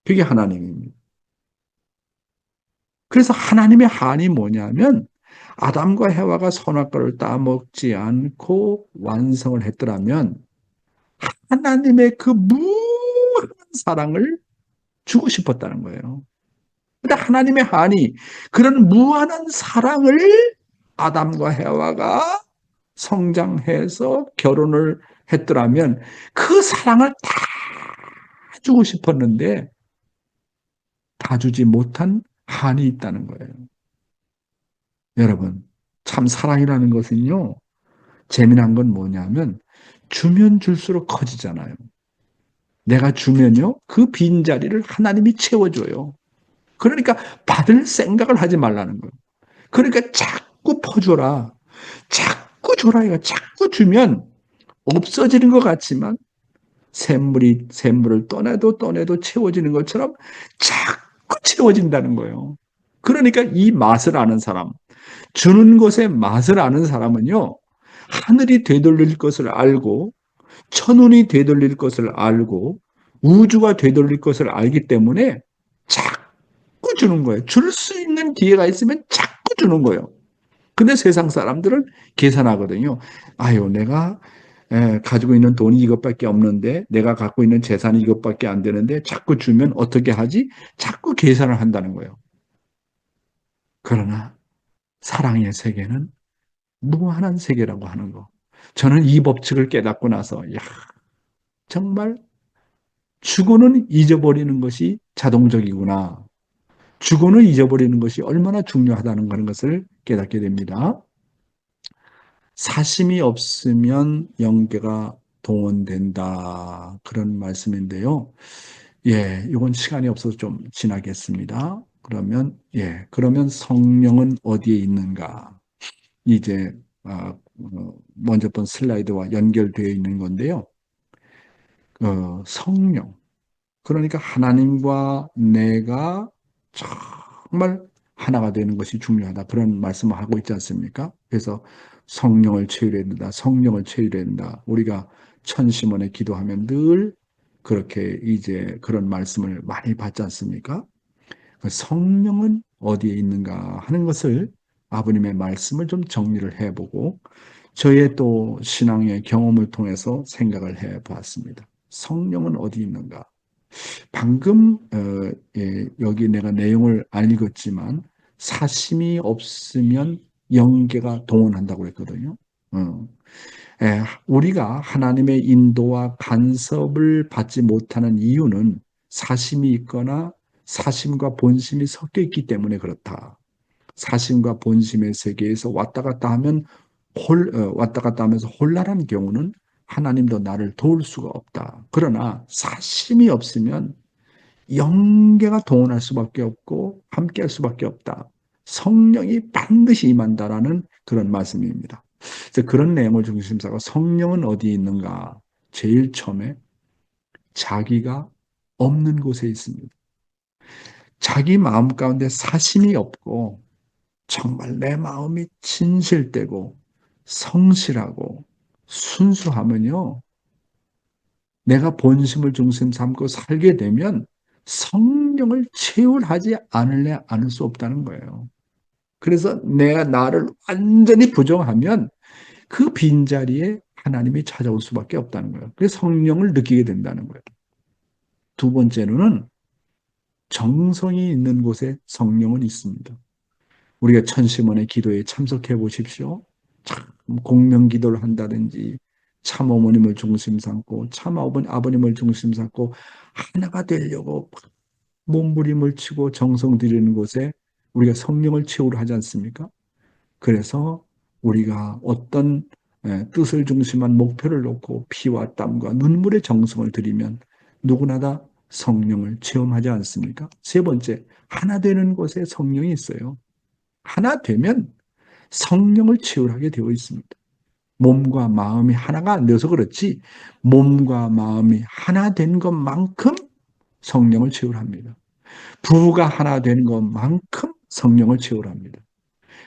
그게 하나님입니다. 그래서 하나님의 한이 뭐냐면 아담과 해와가 선악과를 따먹지 않고 완성을 했더라면 하나님의 그 무한한 사랑을 주고 싶었다는 거예요. 근데 하나님의 한이 그런 무한한 사랑을 아담과 해와가 성장해서 결혼을 했더라면 그 사랑을 다 주고 싶었는데 다 주지 못한 한이 있다는 거예요. 여러분, 참 사랑이라는 것은요, 재미난 건 뭐냐면 주면 줄수록 커지잖아요. 내가 주면요, 그 빈자리를 하나님이 채워줘요. 그러니까 받을 생각을 하지 말라는 거예요. 그러니까 자꾸 퍼줘라. 자꾸 줘라. 이거 자꾸 주면 없어지는 것 같지만 샘물을 떠내도 채워지는 것처럼 자꾸 채워진다는 거예요. 그러니까 이 맛을 아는 사람, 주는 것의 맛을 아는 사람은요, 하늘이 되돌릴 것을 알고, 천운이 되돌릴 것을 알고, 우주가 되돌릴 것을 알기 때문에 자꾸 주는 거예요. 줄 수 있는 기회가 있으면 자꾸 주는 거예요. 근데 세상 사람들은 계산하거든요. 아유, 내가 가지고 있는 돈이 이것밖에 없는데, 내가 갖고 있는 재산이 이것밖에 안 되는데, 자꾸 주면 어떻게 하지? 자꾸 계산을 한다는 거예요. 그러나 사랑의 세계는 무한한 세계라고 하는 거. 저는 이 법칙을 깨닫고 나서, 야, 정말 주고는 잊어버리는 것이 자동적이구나. 주고는 잊어버리는 것이 얼마나 중요하다는 그런 것을 깨닫게 됩니다. 사심이 없으면 영계가 동원된다. 그런 말씀인데요. 예, 이건 시간이 없어서 좀 지나겠습니다. 그러면 성령은 어디에 있는가? 이제, 먼저 본 슬라이드와 연결되어 있는 건데요. 성령. 그러니까 하나님과 내가 정말 하나가 되는 것이 중요하다. 그런 말씀을 하고 있지 않습니까? 그래서 성령을 채우려야 된다. 성령을 채우려야 된다. 우리가 천시문에 기도하면 늘 그렇게 이제 그런 말씀을 많이 받지 않습니까? 성령은 어디에 있는가 하는 것을 아버님의 말씀을 좀 정리를 해보고 저의 또 신앙의 경험을 통해서 생각을 해보았습니다. 성령은 어디 있는가? 방금 여기 내가 내용을 안 읽었지만 사심이 없으면 영계가 동원한다고 했거든요. 우리가 하나님의 인도와 간섭을 받지 못하는 이유는 사심이 있거나 사심과 본심이 섞여 있기 때문에 그렇다. 사심과 본심의 세계에서 왔다 갔다 하면 왔다 갔다 하면서 혼란한 경우는 하나님도 나를 도울 수가 없다. 그러나 사심이 없으면 영계가 동원할 수밖에 없고 함께할 수밖에 없다. 성령이 반드시 임한다라는 그런 말씀입니다. 그래서 그런 내용을 중심 삼고 성령은 어디에 있는가? 제일 처음에 자기가 없는 곳에 있습니다. 자기 마음 가운데 사심이 없고 정말 내 마음이 진실되고 성실하고 순수하면요. 내가 본심을 중심 삼고 살게 되면 성령을 채울하지 않을 수 없다는 거예요. 그래서 내가 나를 완전히 부정하면 그 빈자리에 하나님이 찾아올 수밖에 없다는 거예요. 그래서 성령을 느끼게 된다는 거예요. 두 번째로는 정성이 있는 곳에 성령은 있습니다. 우리가 천시문의 기도에 참석해 보십시오. 참 공명 기도를 한다든지 참 어머님을 중심 삼고 참 아버님을 중심 삼고 하나가 되려고 몸부림을 치고 정성 들이는 곳에 우리가 성령을 채우려 하지 않습니까? 그래서 우리가 어떤 뜻을 중심한 목표를 놓고 피와 땀과 눈물의 정성을 들이면 누구나 다 성령을 체험하지 않습니까? 세 번째, 하나 되는 곳에 성령이 있어요. 하나 되면 성령을 채우하게 되어 있습니다. 몸과 마음이 하나가 안 되어서 그렇지 몸과 마음이 하나 된 것만큼 성령을 채우합니다. 부부가 하나 된 것만큼 성령을 채우합니다.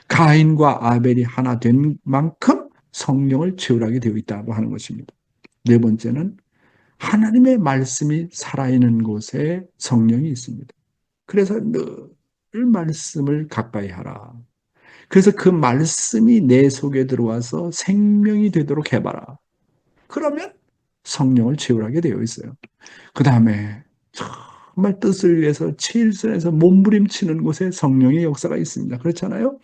가인과 아벨이 하나 된 만큼 성령을 채우하게 되어 있다고 하는 것입니다. 네 번째는 하나님의 말씀이 살아있는 곳에 성령이 있습니다. 그래서 늘 말씀을 가까이 하라. 그래서 그 말씀이 내 속에 들어와서 생명이 되도록 해봐라. 그러면 성령을 채우하게 되어 있어요. 그 다음에 정말 뜻을 위해서 최일선에서 몸부림치는 곳에 성령의 역사가 있습니다. 그렇잖아요?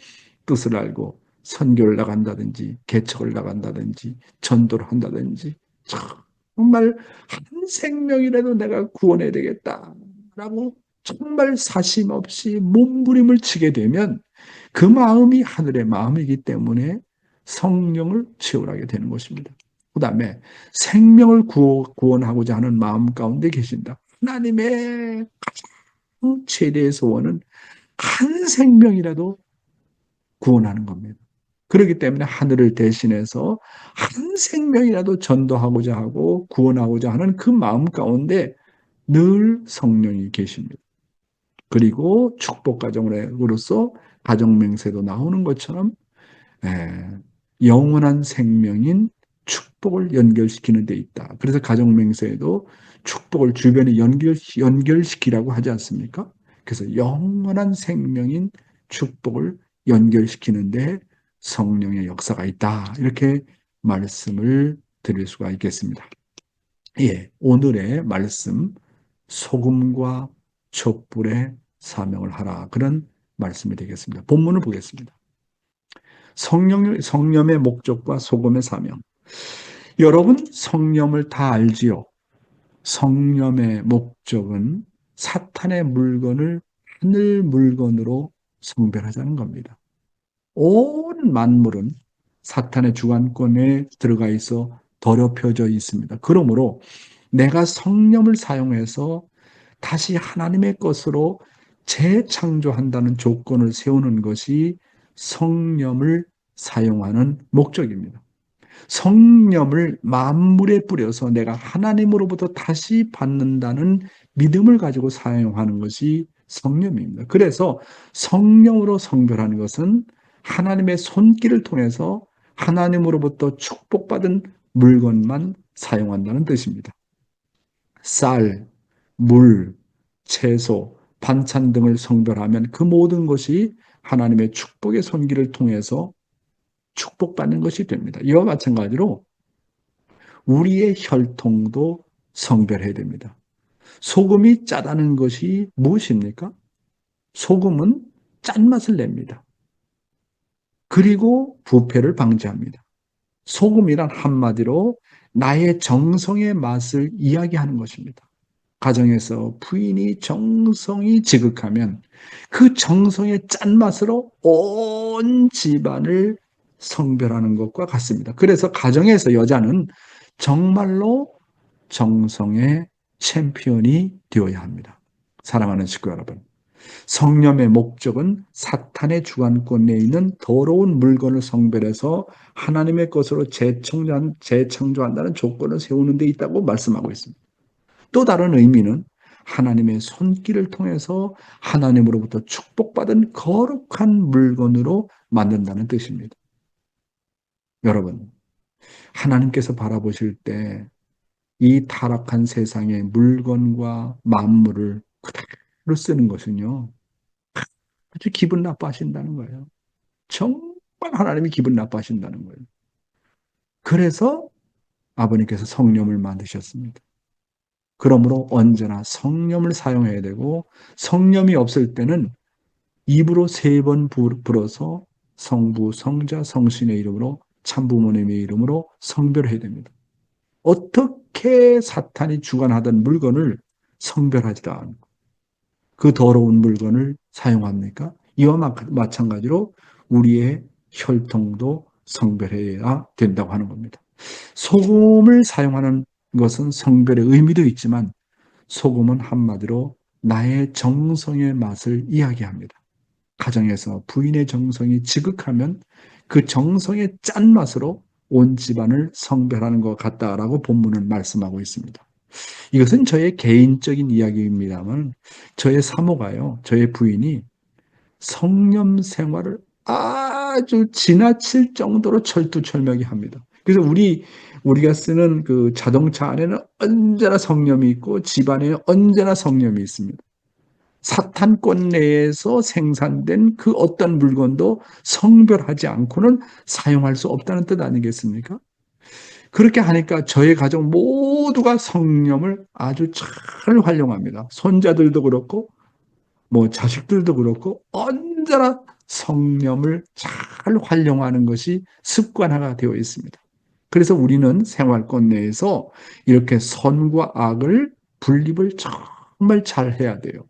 뜻을 알고 선교를 나간다든지 개척을 나간다든지 전도를 한다든지 정말 한 생명이라도 내가 구원해야 되겠다라고 정말 사심 없이 몸부림을 치게 되면 그 마음이 하늘의 마음이기 때문에 성령을 채우하게 되는 것입니다. 그 다음에 생명을 구원하고자 하는 마음 가운데 계신다. 하나님의 가장 최대의 소원은 한 생명이라도 구원하는 겁니다. 그렇기 때문에 하늘을 대신해서 한 생명이라도 전도하고자 하고 구원하고자 하는 그 마음 가운데 늘 성령이 계십니다. 그리고 축복 가정으로서 가정 맹세도 나오는 것처럼 영원한 생명인 축복을 연결시키는 데 있다. 그래서 가정 맹세에도 축복을 주변에 연결시키라고 하지 않습니까? 그래서 영원한 생명인 축복을 연결시키는데 성령의 역사가 있다. 이렇게 말씀을 드릴 수가 있겠습니다. 예, 오늘의 말씀 소금과 촛불의 사명을 하라. 그런 말씀이 되겠습니다. 본문을 보겠습니다. 성령의 목적과 소금의 사명. 여러분, 성령을 다 알지요? 성령의 목적은 사탄의 물건을 하늘 물건으로 성별하자는 겁니다. 온 만물은 사탄의 주관권에 들어가 있어 더럽혀져 있습니다. 그러므로 내가 성령을 사용해서 다시 하나님의 것으로 재창조한다는 조건을 세우는 것이 성령을 사용하는 목적입니다. 성령을 만물에 뿌려서 내가 하나님으로부터 다시 받는다는 믿음을 가지고 사용하는 것이 성령입니다. 그래서 성령으로 성별하는 것은 하나님의 손길을 통해서 하나님으로부터 축복받은 물건만 사용한다는 뜻입니다. 쌀, 물, 채소, 반찬 등을 성별하면 그 모든 것이 하나님의 축복의 손길을 통해서 축복받는 것이 됩니다. 이와 마찬가지로 우리의 혈통도 성별해야 됩니다. 소금이 짜다는 것이 무엇입니까? 소금은 짠맛을 냅니다. 그리고 부패를 방지합니다. 소금이란 한마디로 나의 정성의 맛을 이야기하는 것입니다. 가정에서 부인이 정성이 지극하면 그 정성의 짠맛으로 온 집안을 성별하는 것과 같습니다. 그래서 가정에서 여자는 정말로 정성의 챔피언이 되어야 합니다. 사랑하는 식구 여러분, 성령의 목적은 사탄의 주관권 내에 있는 더러운 물건을 성별해서 하나님의 것으로 재창조한다는 조건을 세우는 데 있다고 말씀하고 있습니다. 또 다른 의미는 하나님의 손길을 통해서 하나님으로부터 축복받은 거룩한 물건으로 만든다는 뜻입니다. 여러분, 하나님께서 바라보실 때 이 타락한 세상의 물건과 만물을 그대로 쓰는 것은요, 아주 기분 나빠하신다는 거예요. 정말 하나님이 기분 나빠하신다는 거예요. 그래서 아버님께서 성령을 만드셨습니다. 그러므로 언제나 성령을 사용해야 되고, 성령이 없을 때는 입으로 3번 불어서 성부, 성자, 성신의 이름으로, 참부모님의 이름으로 성별해야 됩니다. 어떻게 사탄이 주관하던 물건을 성별하지도 않고 그 더러운 물건을 사용합니까? 이와 마찬가지로 우리의 혈통도 성별해야 된다고 하는 겁니다. 소금을 사용하는 것은 성별의 의미도 있지만 소금은 한마디로 나의 정성의 맛을 이야기합니다. 가정에서 부인의 정성이 지극하면 그 정성의 짠맛으로 온 집안을 성별하는 것 같다라고 본문은 말씀하고 있습니다. 이것은 저의 개인적인 이야기입니다만 저의 사모가요, 저의 부인이 성령 생활을 아주 지나칠 정도로 철두철미하게 합니다. 그래서 우리가 쓰는 그 자동차 안에는 언제나 성령이 있고 집안에는 언제나 성령이 있습니다. 사탄권 내에서 생산된 그 어떤 물건도 성별하지 않고는 사용할 수 없다는 뜻 아니겠습니까? 그렇게 하니까 저희 가족 모두가 성령을 아주 잘 활용합니다. 손자들도 그렇고 자식들도 그렇고 언제나 성령을 잘 활용하는 것이 습관화가 되어 있습니다. 그래서 우리는 생활권 내에서 이렇게 선과 악을 분립을 정말 잘 해야 돼요.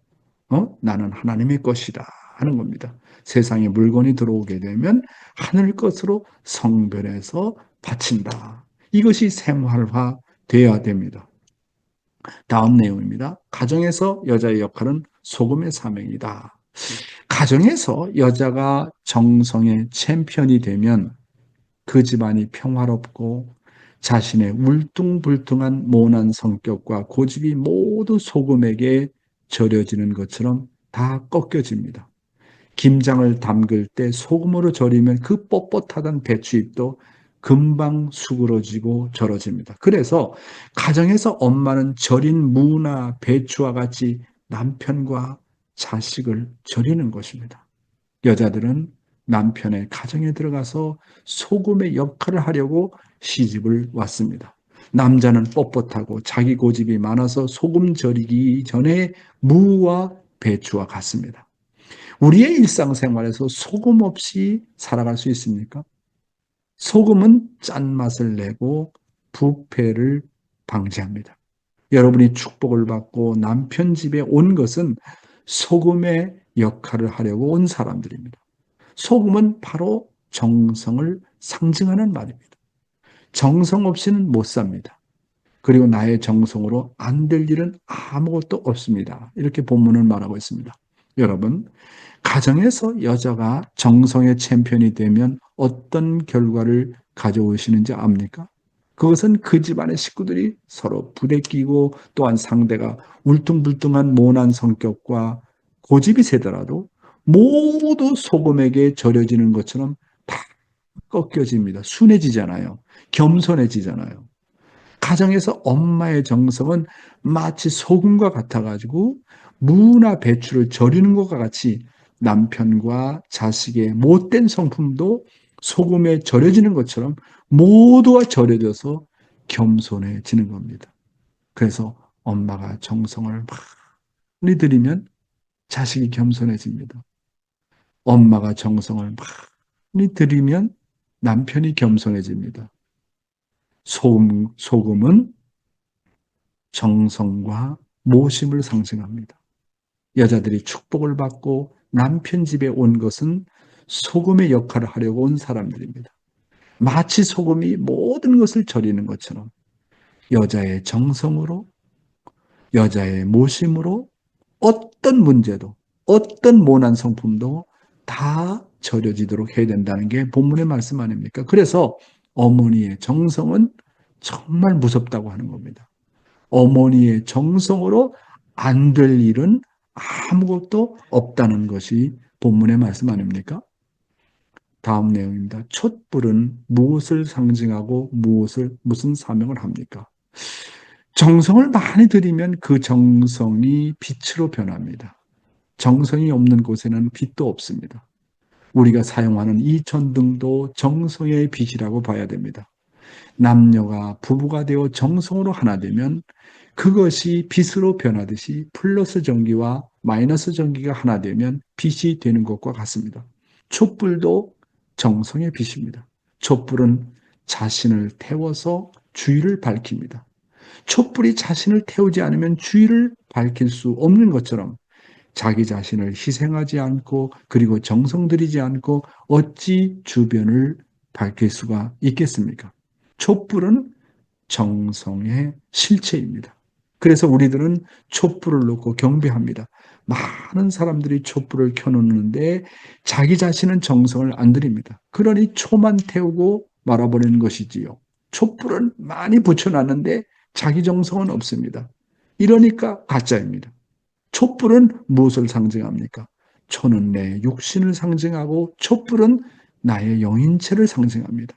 나는 하나님의 것이다 하는 겁니다. 세상에 물건이 들어오게 되면 하늘 것으로 성별해서 바친다. 이것이 생활화 되어야 됩니다. 다음 내용입니다. 가정에서 여자의 역할은 소금의 사명이다. 가정에서 여자가 정성의 챔피언이 되면 그 집안이 평화롭고 자신의 울퉁불퉁한 모난 성격과 고집이 모두 소금에게 절여지는 것처럼 다 꺾여집니다. 김장을 담글 때 소금으로 절이면 그 뻣뻣하던 배추잎도 금방 수그러지고 절어집니다. 그래서 가정에서 엄마는 절인 무나 배추와 같이 남편과 자식을 절이는 것입니다. 여자들은 남편의 가정에 들어가서 소금의 역할을 하려고 시집을 왔습니다. 남자는 뻣뻣하고 자기 고집이 많아서 소금 절이기 전에 무와 배추와 같습니다. 우리의 일상생활에서 소금 없이 살아갈 수 있습니까? 소금은 짠맛을 내고 부패를 방지합니다. 여러분이 축복을 받고 남편 집에 온 것은 소금의 역할을 하려고 온 사람들입니다. 소금은 바로 정성을 상징하는 말입니다. 정성 없이는 못 삽니다. 그리고 나의 정성으로 안 될 일은 아무것도 없습니다. 이렇게 본문은 말하고 있습니다. 여러분, 가정에서 여자가 정성의 챔피언이 되면 어떤 결과를 가져오시는지 압니까? 그것은 그 집안의 식구들이 서로 부대끼고 또한 상대가 울퉁불퉁한 모난 성격과 고집이 세더라도 모두 소금에게 절여지는 것처럼 다 꺾여집니다. 순해지잖아요. 겸손해지잖아요. 가정에서 엄마의 정성은 마치 소금과 같아가지고 무나 배추를 절이는 것과 같이 남편과 자식의 못된 성품도 소금에 절여지는 것처럼 모두가 절여져서 겸손해지는 겁니다. 그래서 엄마가 정성을 많이 들이면 자식이 겸손해집니다. 엄마가 정성을 많이 들이면 남편이 겸손해집니다. 소금은 정성과 모심을 상징합니다. 여자들이 축복을 받고 남편 집에 온 것은 소금의 역할을 하려고 온 사람들입니다. 마치 소금이 모든 것을 절이는 것처럼 여자의 정성으로, 여자의 모심으로 어떤 문제도, 어떤 모난 성품도 다 절여지도록 해야 된다는 게 본문의 말씀 아닙니까? 그래서 어머니의 정성은 정말 무섭다고 하는 겁니다. 어머니의 정성으로 안 될 일은 아무것도 없다는 것이 본문의 말씀 아닙니까? 다음 내용입니다. 촛불은 무엇을 상징하고 무슨 사명을 합니까? 정성을 많이 들이면 그 정성이 빛으로 변합니다. 정성이 없는 곳에는 빛도 없습니다. 우리가 사용하는 이 전등도 정성의 빛이라고 봐야 됩니다. 남녀가 부부가 되어 정성으로 하나 되면 그것이 빛으로 변하듯이 플러스 전기와 마이너스 전기가 하나 되면 빛이 되는 것과 같습니다. 촛불도 정성의 빛입니다. 촛불은 자신을 태워서 주위를 밝힙니다. 촛불이 자신을 태우지 않으면 주위를 밝힐 수 없는 것처럼 자기 자신을 희생하지 않고 그리고 정성 들이지 않고 어찌 주변을 밝힐 수가 있겠습니까? 촛불은 정성의 실체입니다. 그래서 우리들은 촛불을 놓고 경배합니다. 많은 사람들이 촛불을 켜놓는데 자기 자신은 정성을 안 들입니다. 그러니 초만 태우고 말아버리는 것이지요. 촛불은 많이 붙여놨는데 자기 정성은 없습니다. 이러니까 가짜입니다. 촛불은 무엇을 상징합니까? 초는 내 육신을 상징하고 촛불은 나의 영인체를 상징합니다.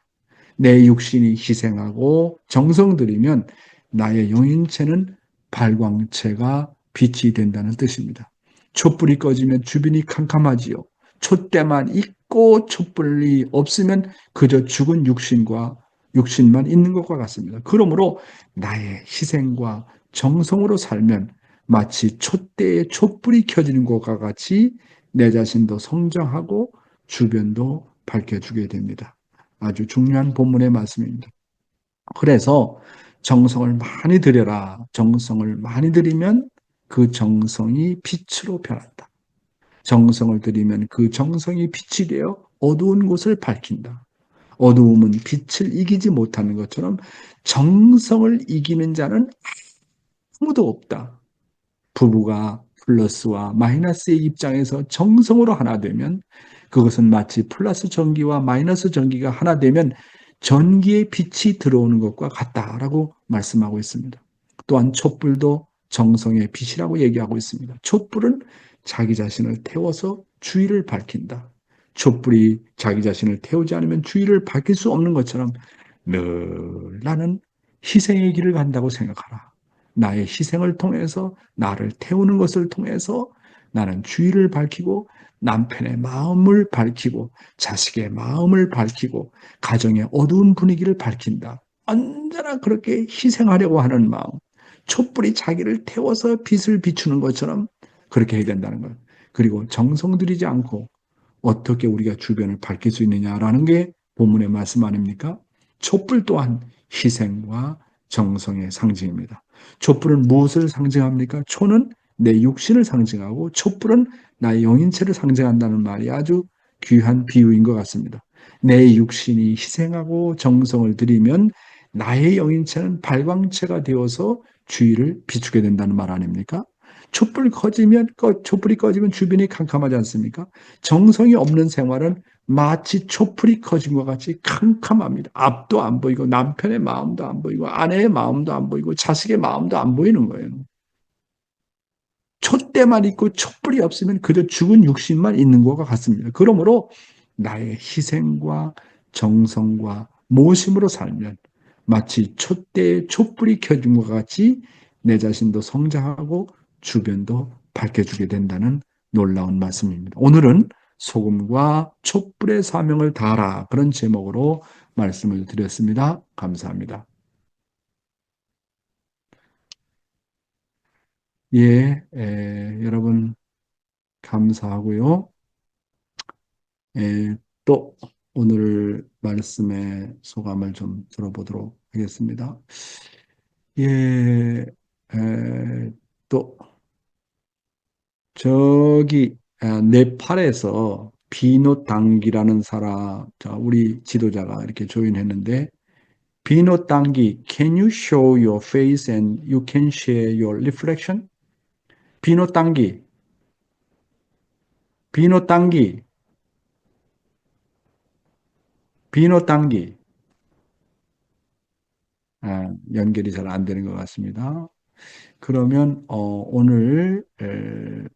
내 육신이 희생하고 정성 들이면 나의 영인체는 발광체가 빛이 된다는 뜻입니다. 촛불이 꺼지면 주변이 캄캄하지요. 촛대만 있고 촛불이 없으면 그저 죽은 육신만 있는 것과 같습니다. 그러므로 나의 희생과 정성으로 살면 마치 촛대에 촛불이 켜지는 것과 같이 내 자신도 성장하고 주변도 밝혀주게 됩니다. 아주 중요한 본문의 말씀입니다. 그래서 정성을 많이 들여라. 정성을 많이 들이면 그 정성이 빛으로 변한다. 정성을 들이면 그 정성이 빛이 되어 어두운 곳을 밝힌다. 어두움은 빛을 이기지 못하는 것처럼 정성을 이기는 자는 아무도 없다. 부부가 플러스와 마이너스의 입장에서 정성으로 하나 되면 그것은 마치 플러스 전기와 마이너스 전기가 하나 되면 전기의 빛이 들어오는 것과 같다라고 말씀하고 있습니다. 또한 촛불도 정성의 빛이라고 얘기하고 있습니다. 촛불은 자기 자신을 태워서 주위를 밝힌다. 촛불이 자기 자신을 태우지 않으면 주위를 밝힐 수 없는 것처럼 늘 나는 희생의 길을 간다고 생각하라. 나의 희생을 통해서 나를 태우는 것을 통해서 나는 주위를 밝히고 남편의 마음을 밝히고 자식의 마음을 밝히고 가정의 어두운 분위기를 밝힌다. 언제나 그렇게 희생하려고 하는 마음. 촛불이 자기를 태워서 빛을 비추는 것처럼 그렇게 해야 된다는 거예요. 그리고 정성 들이지 않고 어떻게 우리가 주변을 밝힐 수 있느냐라는 게 본문의 말씀 아닙니까? 촛불 또한 희생과 정성의 상징입니다. 촛불은 무엇을 상징합니까? 초는 내 육신을 상징하고 촛불은 나의 영인체를 상징한다는 말이 아주 귀한 비유인 것 같습니다. 내 육신이 희생하고 정성을 들이면 나의 영인체는 발광체가 되어서 주위를 비추게 된다는 말 아닙니까? 촛불이 꺼지면 주변이 캄캄하지 않습니까? 정성이 없는 생활은 마치 촛불이 꺼진 것 같이 캄캄합니다. 앞도 안 보이고 남편의 마음도 안 보이고 아내의 마음도 안 보이고 자식의 마음도 안 보이는 거예요. 촛대만 있고 촛불이 없으면 그저 죽은 육신만 있는 것과 같습니다. 그러므로 나의 희생과 정성과 모심으로 살면 마치 촛대에 촛불이 켜진 것 같이 내 자신도 성장하고 주변도 밝혀주게 된다는 놀라운 말씀입니다. 오늘은 소금과 촛불의 사명을 다하라, 그런 제목으로 말씀을 드렸습니다. 감사합니다. 예, 여러분 감사하고요. 또 오늘 말씀의 소감을 좀 들어보도록 하겠습니다. 예, 또 저기 네팔에서 비노당기라는 사람, 우리 지도자가 이렇게 조인했는데, 비노당기, can you show your face and you can share your reflection? 비노당기, 비노당기, 비노당기. 연결이 잘 안 되는 것 같습니다. 그러면 오늘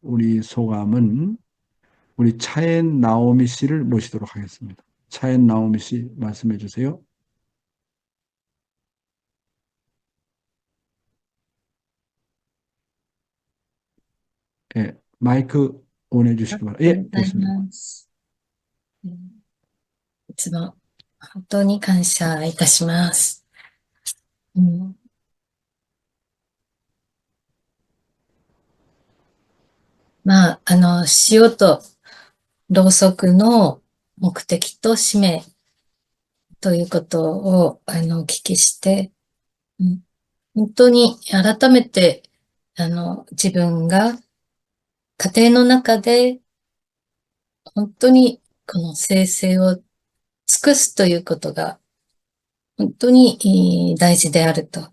우리 소감은 우리 차엔 나오미 씨를 모시도록 하겠습니다. 차엔 나오미 씨 말씀해 주세요. 마이크 온 해주시기 바랍니다. ありがとうござい 됐습니다. ます。いつも本当に感謝いたします。塩とろうそくの目的と使命ということをお聞きして、本当に改めて自分が家庭の中で本当にこの生成を尽くすということが本当に大事であると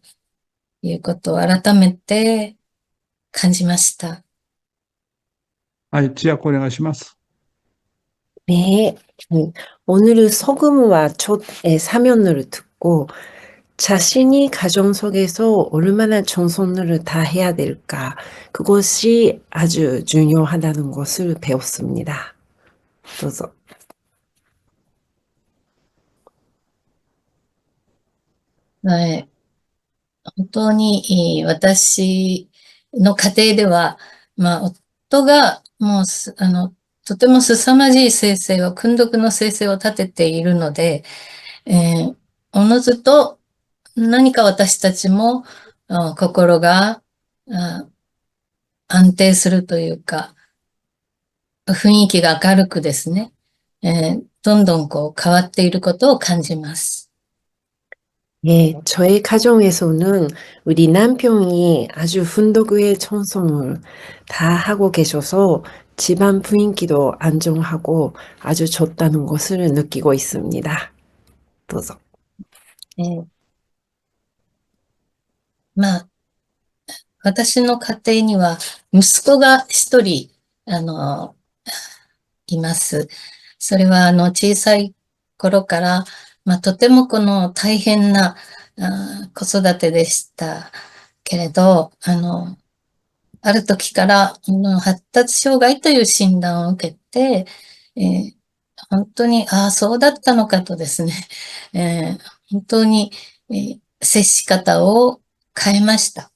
いうことを改めて感じました。지약 고생하시마스. 네, 오늘은 소금과 촛의 사명을 듣고 자신이 가정 속에서 얼마나 정성을 다해야 될까, 그것이 아주 중요하다는 것을 배웠습니다. どうぞ。はい本当に私の家庭では、夫がもうとても凄まじい生成を、訓読の生成を立てているので、おのずと何か私たちも心が安定するというか、雰囲気が明るくですね、どんどん変わっていることを感じます。 예, 저의 가정에서는 우리 남편이 아주 훈독의 청소를 다 하고 계셔서 집안 분위기도 안정하고 아주 좋다는 것을 느끼고 있습니다. どうぞ。私の家庭には息子が一人、います。それは小さい頃から、とても大変な子育てでしたけれど、ある時から発達障害という診断を受けて、本当に、そうだったのかとですね、本当に、接し方を変えました。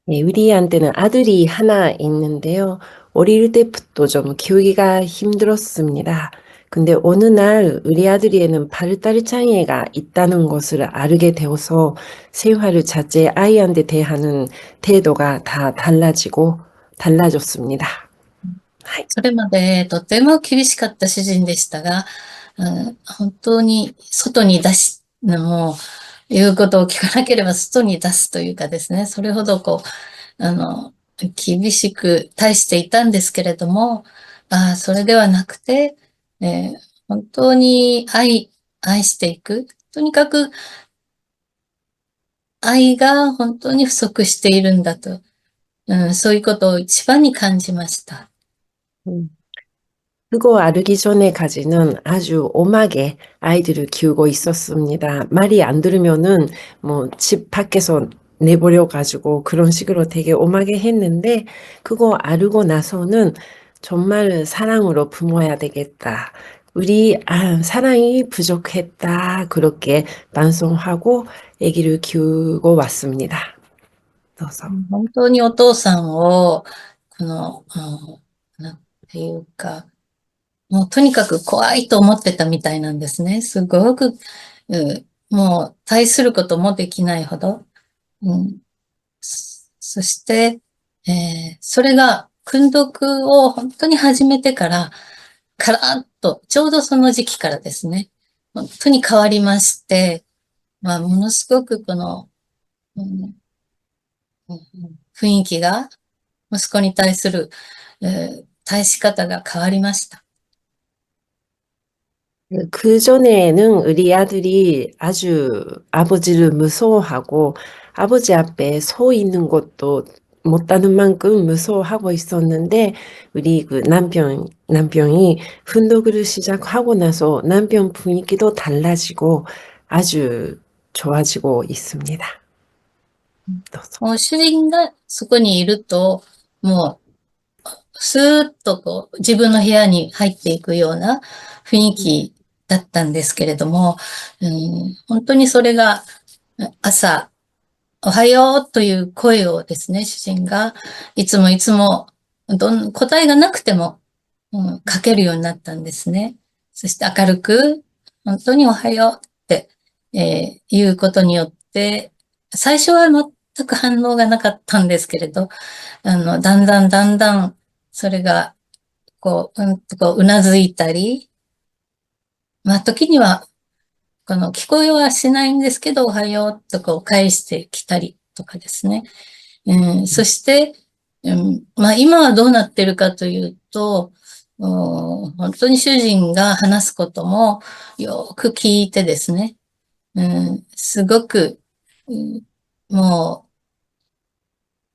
예, 우리한테는 아들이 하나 있는데요. 어릴 때부터 좀 키우기가 힘들었습니다. 근데 어느 날 우리 아들에는 발달 장애가 있다는 것을 알게 되어서 생활 자체 아이한테 대하는 태도가 다 달라졌습니다. はい。それまでとても厳しかった主人でしたが、本当に外にもう、言うことを聞かなければ外に出すというかですね、それほど厳しく対していたんですけれども、それではなくて、本当に愛していく。とにかく愛が本当に不足しているんだと、そういうことを一番に感じました。 그거 알기 전에까지는 아주 엄하게 아이들을 키우고 있었습니다. 말이 안 들으면은 뭐 집 밖에서 내버려 가지고 그런 식으로 되게 엄하게 했는데 그거 알고 나서는 정말 사랑으로 품어야 되겠다. 우리 사랑이 부족했다. 그렇게 반성하고 아기를 키우고 왔습니다. 그래서 本当にお父さんを、なんていうか、もうとにかく怖いと思ってたみたいなんですね。すごく、もう対することもできないほど。そして、それが、訓読を本当に始めてから、カラッと、ちょうどその時期からですね、本当に変わりまして、ものすごくうん雰囲気が、息子に対する、対し方が変わりました。 그전에는 우리 아들이 아주 아버지를 무서워하고 아버지 앞에 서 있는 것도 못하는 만큼 무서워하고 있었는데 우리 그 남편이 훈독을 시작하고 나서 남편 분위기도 달라지고 아주 좋아지고 있습니다. もう主人がそこにいると、もう、スーッと自分の部屋に入っていくような雰囲気だったんですけれども、本当にそれが朝、おはようという声をですね、主人がいつもいつも答えがなくても、かけるようになったんですね。そして明るく、本当におはようって、言うことによって、最初は全く反応がなかったんですけれど、だんだん、それが、うなずいたり、時には、聞こえはしないんですけど、おはようと返してきたりとかですね。そして、今はどうなってるかというと、本当に主人が話すこともよく聞いてですね、すごく、もう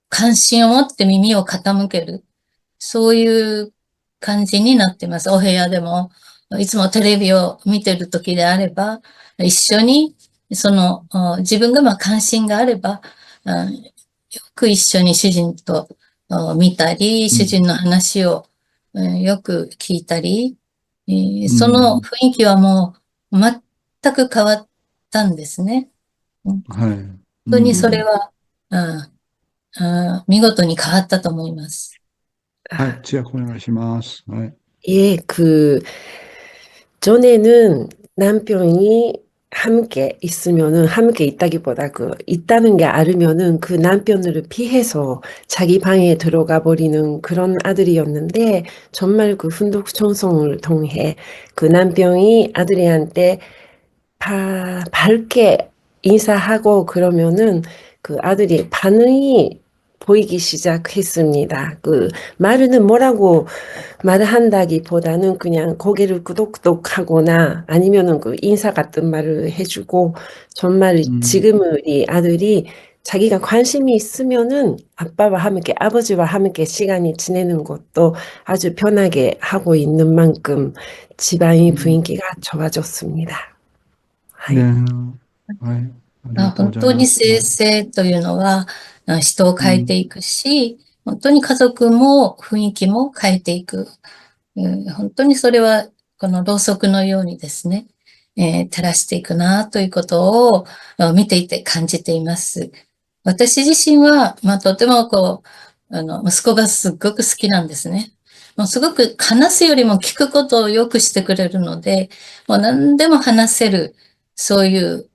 関心を持って耳を傾ける、そういう感じになってます。お部屋でも、いつもテレビを見てる時であれば、一緒に、自分が関心があれば、よく一緒に主人と見たり、主人の話をよく聞いたり、その雰囲気はもう全く変わったんですね。本当にそれは、見事に変わったと思います。はい、千秋お願いします。はい。 예, 전에는 남편이 함께 있으면은 함께 있다기보다 있다는 게 알으면은 그 남편을 피해서 자기 방에 들어가 버리는 그런 아들이었는데 정말 그 훈독 청송을 통해 그 남편이 아들이한테 밝게 인사하고 그러면은 그 아들이 반응이 보이기 시작했습니다. 말은 뭐라고 말을 한다기보다는 그냥 고개를 끄덕끄덕하거나 아니면은 인사 같은 말을 해주고 정말 지금은 이 아들이 자기가 관심이 있으면은 아빠와 함께 아버지와 함께 시간이 지내는 것도 아주 편하게 하고 있는 만큼 집안의 분위기가 좋아졌습니다. ね、はい、ありがとうございます。本当に生成というのは人を変えていくし、本当に家族も雰囲気も変えていく。本当にそれはこのろうそくのようにですね、照らしていくなということを見ていて感じています。私自身は、とても息子がすっごく好きなんですね。もうすごく話すよりも聞くことをよくしてくれるので、もう何でも話せる、そういう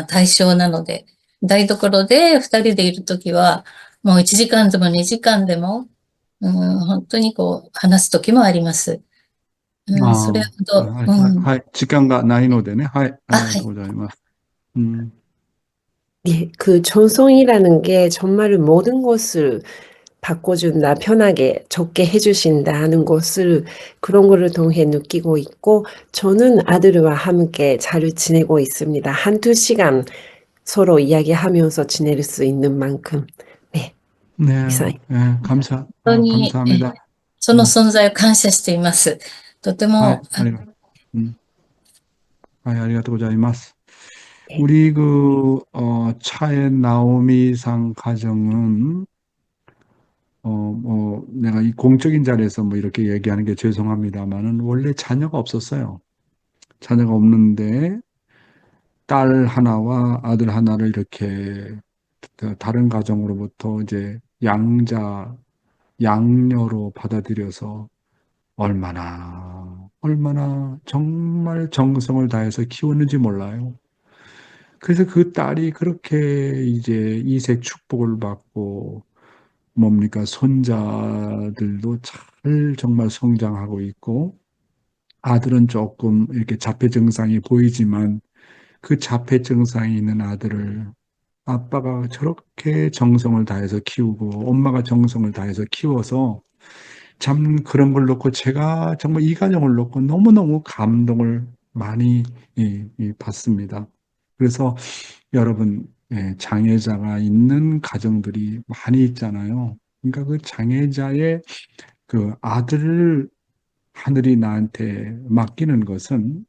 対象なので、台所で二人でいるときは、もう1時間でも2時間でも、本当に話す時もあります。それほど、はい、はい、はい。時間がないのでね。はい。ありがとうはい。ございます。예, 그 전송이라는 게 정말 모든 것을 바꿔준다, 편하게, 적게 해주신다 하는 것을 그런 거를 통해 느끼고 있고, 저는 아들과 함께 잘 지내고 있습니다. 한두 시간 서로 이야기하면서 지낼 수 있는 만큼. 네, 네, 이상입니다. 예, 本当に、감사합니다. その存在を感謝しています。とて はい、も、はい、ありがとうございます。 네. 우리 차의 나오미상 가정은, 내가 이 공적인 자리에서 뭐 이렇게 얘기하는 게 죄송합니다만은 원래 자녀가 없었어요. 자녀가 없는데 딸 하나와 아들 하나를 이렇게 다른 가정으로부터 이제 양녀로 받아들여서 얼마나 정말 정성을 다해서 키웠는지 몰라요. 그래서 그 딸이 그렇게 이제 이세 축복을 받고 뭡니까 손자들도 잘 정말 성장하고 있고 아들은 조금 이렇게 자폐 증상이 보이지만 그 자폐 증상이 있는 아들을 아빠가 저렇게 정성을 다해서 키우고 엄마가 정성을 다해서 키워서 참 그런 걸 놓고 제가 정말 이 가정을 놓고 너무너무 감동을 많이 받습니다. 그래서 여러분, 장애자가 있는 가정들이 많이 있잖아요. 그러니까 그 장애자의 그 아들을 하늘이 나한테 맡기는 것은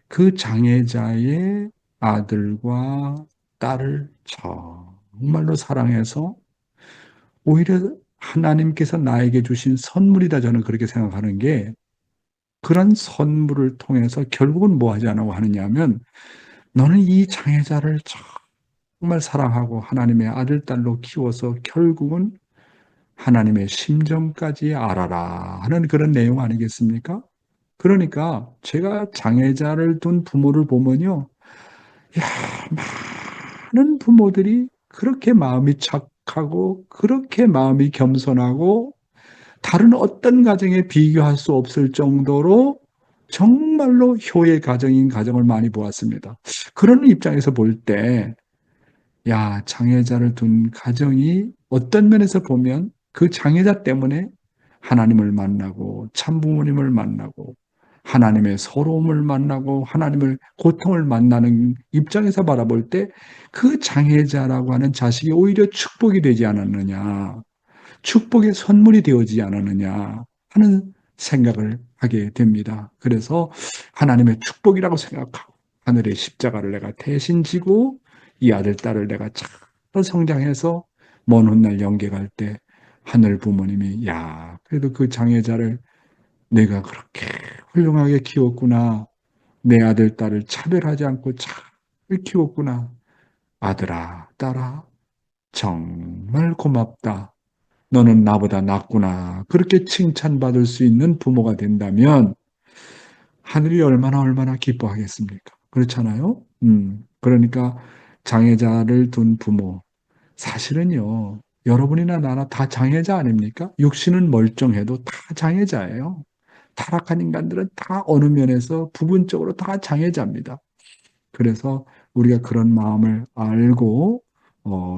그 장애자의 아들과 딸을 정말로 사랑해서 오히려 하나님께서 나에게 주신 선물이다 저는 그렇게 생각하는 게 그런 선물을 통해서 결국은 뭐 하자고 하느냐면 너는 이 장애자를 정말 사랑하고 하나님의 아들, 딸로 키워서 결국은 하나님의 심정까지 알아라 하는 그런 내용 아니겠습니까? 그러니까 제가 장애자를 둔 부모를 보면요. 야, 많은 부모들이 그렇게 마음이 착하고 그렇게 마음이 겸손하고 다른 어떤 가정에 비교할 수 없을 정도로 정말로 효의 가정인 가정을 많이 보았습니다. 그런 입장에서 볼 때, 야, 장애자를 둔 가정이 어떤 면에서 보면 그 장애자 때문에 하나님을 만나고 참부모님을 만나고 하나님의 서러움을 만나고 하나님을 고통을 만나는 입장에서 바라볼 때 그 장애자라고 하는 자식이 오히려 축복이 되지 않았느냐. 축복의 선물이 되어지지 않았느냐 하는 생각을 하게 됩니다. 그래서 하나님의 축복이라고 생각하고 하늘의 십자가를 내가 대신 지고 이 아들, 딸을 내가 잘 성장해서 먼 훗날 영계 갈 때 하늘 부모님이 야, 그래도 그 장애자를 내가 그렇게 훌륭하게 키웠구나. 내 아들, 딸을 차별하지 않고 잘 키웠구나. 아들아, 딸아, 정말 고맙다. 너는 나보다 낫구나. 그렇게 칭찬받을 수 있는 부모가 된다면 하늘이 얼마나 기뻐하겠습니까? 그렇잖아요? 그러니까 장애자를 둔 부모. 사실은요, 여러분이나 나나 다 장애자 아닙니까? 육신은 멀쩡해도 다 장애자예요. 타락한 인간들은 다 어느 면에서 부분적으로 다 장애자입니다. 그래서 우리가 그런 마음을 알고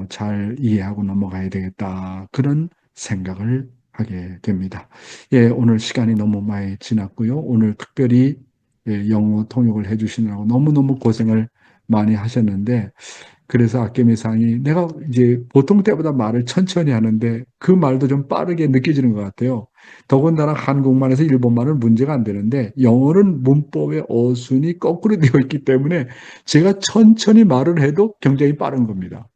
잘 이해하고 넘어가야 되겠다. 그런 생각을 하게 됩니다. 예, 오늘 시간이 너무 많이 지났고요. 오늘 특별히 영어 통역을 해주시느라고 너무너무 고생을 많이 하셨는데 그래서 아케미상이 내가 이제 보통 때보다 말을 천천히 하는데 그 말도 좀 빠르게 느껴지는 것 같아요. 더군다나 한국말에서 일본말은 문제가 안 되는데 영어는 문법의 어순이 거꾸로 되어 있기 때문에 제가 천천히 말을 해도 굉장히 빠른 겁니다.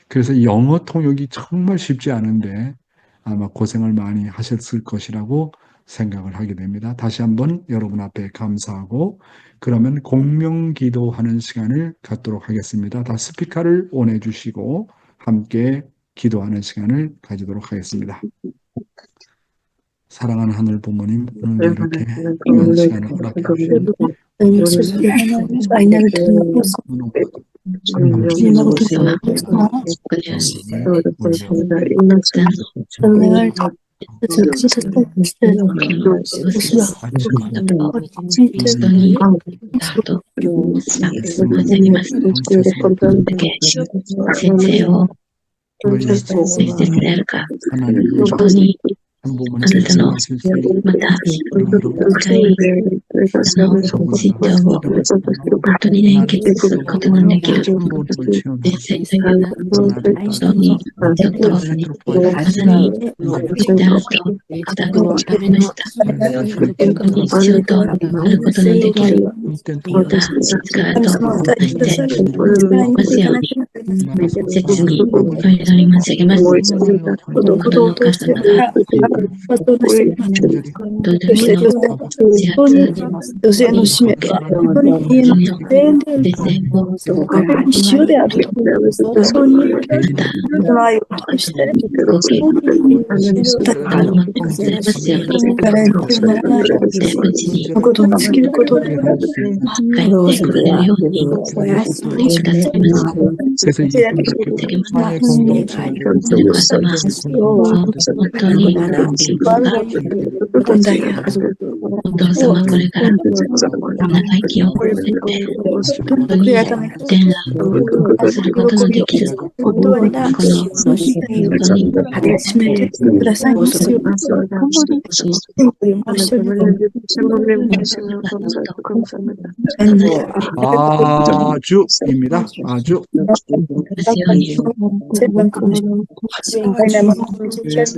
그래서 영어 통역이 정말 쉽지 않은데 아마 고생을 많이 하셨을 것이라고 생각을 하게 됩니다. 다시 한번 여러분 앞에 감사하고 그러면 공명 기도하는 시간을 갖도록 하겠습니다. 다 스피커를 온해 주시고 함께 기도하는 시간을 가지도록 하겠습니다. 사랑하는 하늘 부모님, 오늘 이렇게 귀한 시간을 허락해 주시고 파이널 등록해서 네. 정말 人にスタート始めます。先生を先生であるか、本当にあなたのまた深い身長を本当に連結することのできる先生という本当にちょっとまさにダーと肩が落ちました。本当に仕事をすることのできるまた力としてますように切にお祈り申し上げます。子供のお母様が同時の自発に受け先生を一緒であると。そういうそしてご経験が持ってございますように、無事に帰ってこられるようにしてくださいます。お母様を本当にお父様これから長生きを得て、本当に天覧することのできるこの本当に締めてくださいますよ。아주입니다. 아주.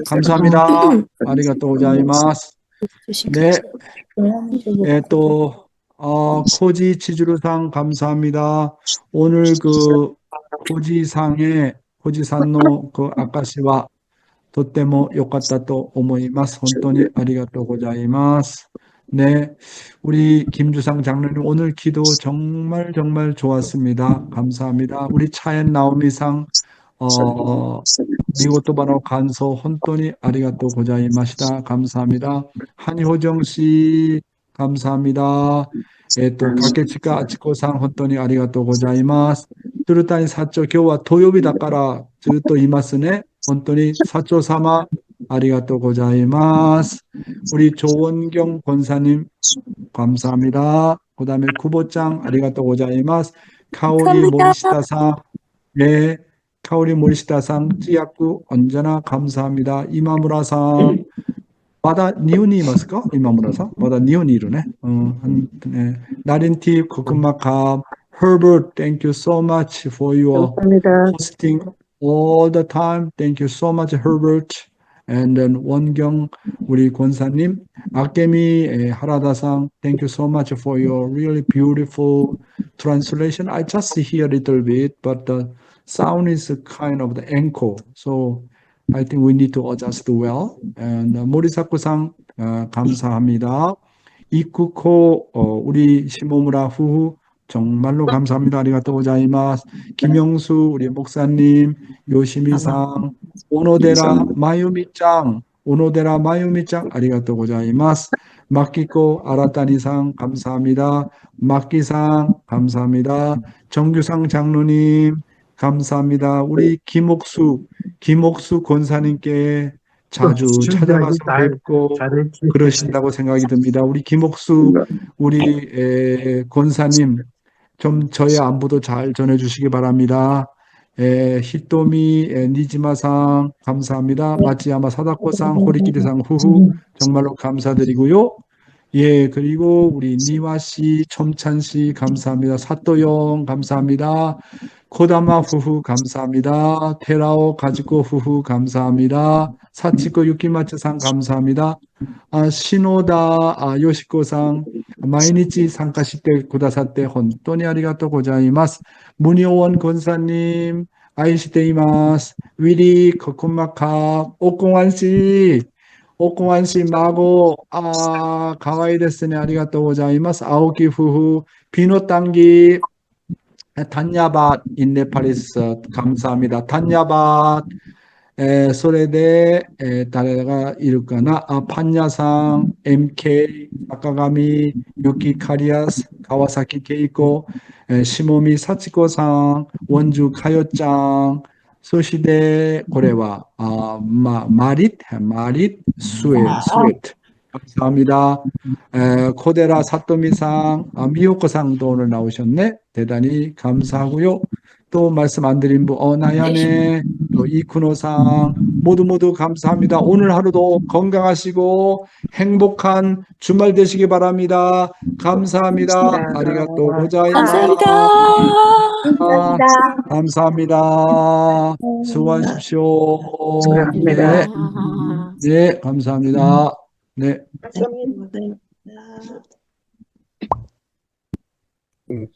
감사합니다. 아리가또 고자이마스. 네. 코지 치즈루상 감사합니다. 오늘 그 코지산노 그 아카시와 とっても良かったと思います。本当にありがとうございます。네, 우리 김주상 장로님 오늘 기도 정말 좋았습니다. 감사합니다. 우리 차엔 나오미상 미고토바노 간소 혼돈이 아리가또 고자이마시다. 감사합니다. 한효정 씨 감사합니다. 가케치카 아치코상 혼돈이 아리가또 고자이마스. 뚜르타니 사초 교와 토요비 다까라 즈또 이마스네. 혼돈이 사초 사마 아리가또 고자이마스. 우리 조원경 권사님 감사합니다. 그 다음에 구보짱 아리가또 고자이마스. 카오리 모리시다상 네, 카오리 모리시다상 찌약구 언제나 감사합니다. 이마무라상 마다 니온이 있을까? 이마무라상 마다 니온이 이루네. 네. 나린티 코크마캅 Herbert, thank you so much for your hosting all the time. Thank you so much, Herbert. And then 원경 우리 권사님, 아케미 하라다상, thank you so much for your really beautiful translation. I just hear a little bit, but the sound is kind of the echo. So I think we need to adjust well. And 모리사쿠상 감사합니다. 이쿠코 우리 시모무라 후후 정말로 감사합니다. 아리가또 고자이마스. 김영수 우리 목사님, 요시미상, 오노데라 마유미짱 아리가또 고자이마스. 마키코 아라타니상 감사합니다. 마키상 감사합니다. 정규상 장로님 감사합니다. 우리 김옥수 권사님께 자주 찾아가서 뵙고 그러신다고 생각이 듭니다. 우리 김옥수 우리 권사님 좀 저의 안부도 잘 전해주시기 바랍니다. 히토미 니지마상 감사합니다. 마치야마 사다코상 호리키리상 후후 정말로 감사드리고요. 예, 그리고 우리 니와씨, 첨찬씨 감사합니다. 사또용 감사합니다. 코다마 후후 감사합니다. 테라오 가지코 후후 감사합니다. 사치코 유키마츠상 감사합니다. 시노다 요시코상 마이니치 상카시테 구다사테 혼토니 아리가또 고자이마스. 문효원 권사님 아이시테이마스. 위리 코코마카 옥공환씨 마고 가와이 데스네 아리가또 고자이마스. 아오키 후후 비노땅기 단야밭 인네파리스 감사합니다. 단야밭 それで誰がいるかなパンヤさん MK 赤上ユキカリアス川崎恵子下見幸子さん원주かよちゃんそして、これは、마릿, 스웨트. 감사합니다. 코데라 사토미상, 미호코상도 오늘 나오셨네. 대단히 감사하고요. 또 말씀 안 드린 분, 나야네, 또 이쿠노상, 모두 감사합니다. 오늘 하루도 건강하시고 행복한 주말 되시기 바랍니다. 감사합니다. 아리가또 고자이마스. 감사합니다. 감사합니다. 수고하십시오. 네, 네, 감사합니다. 네. 음.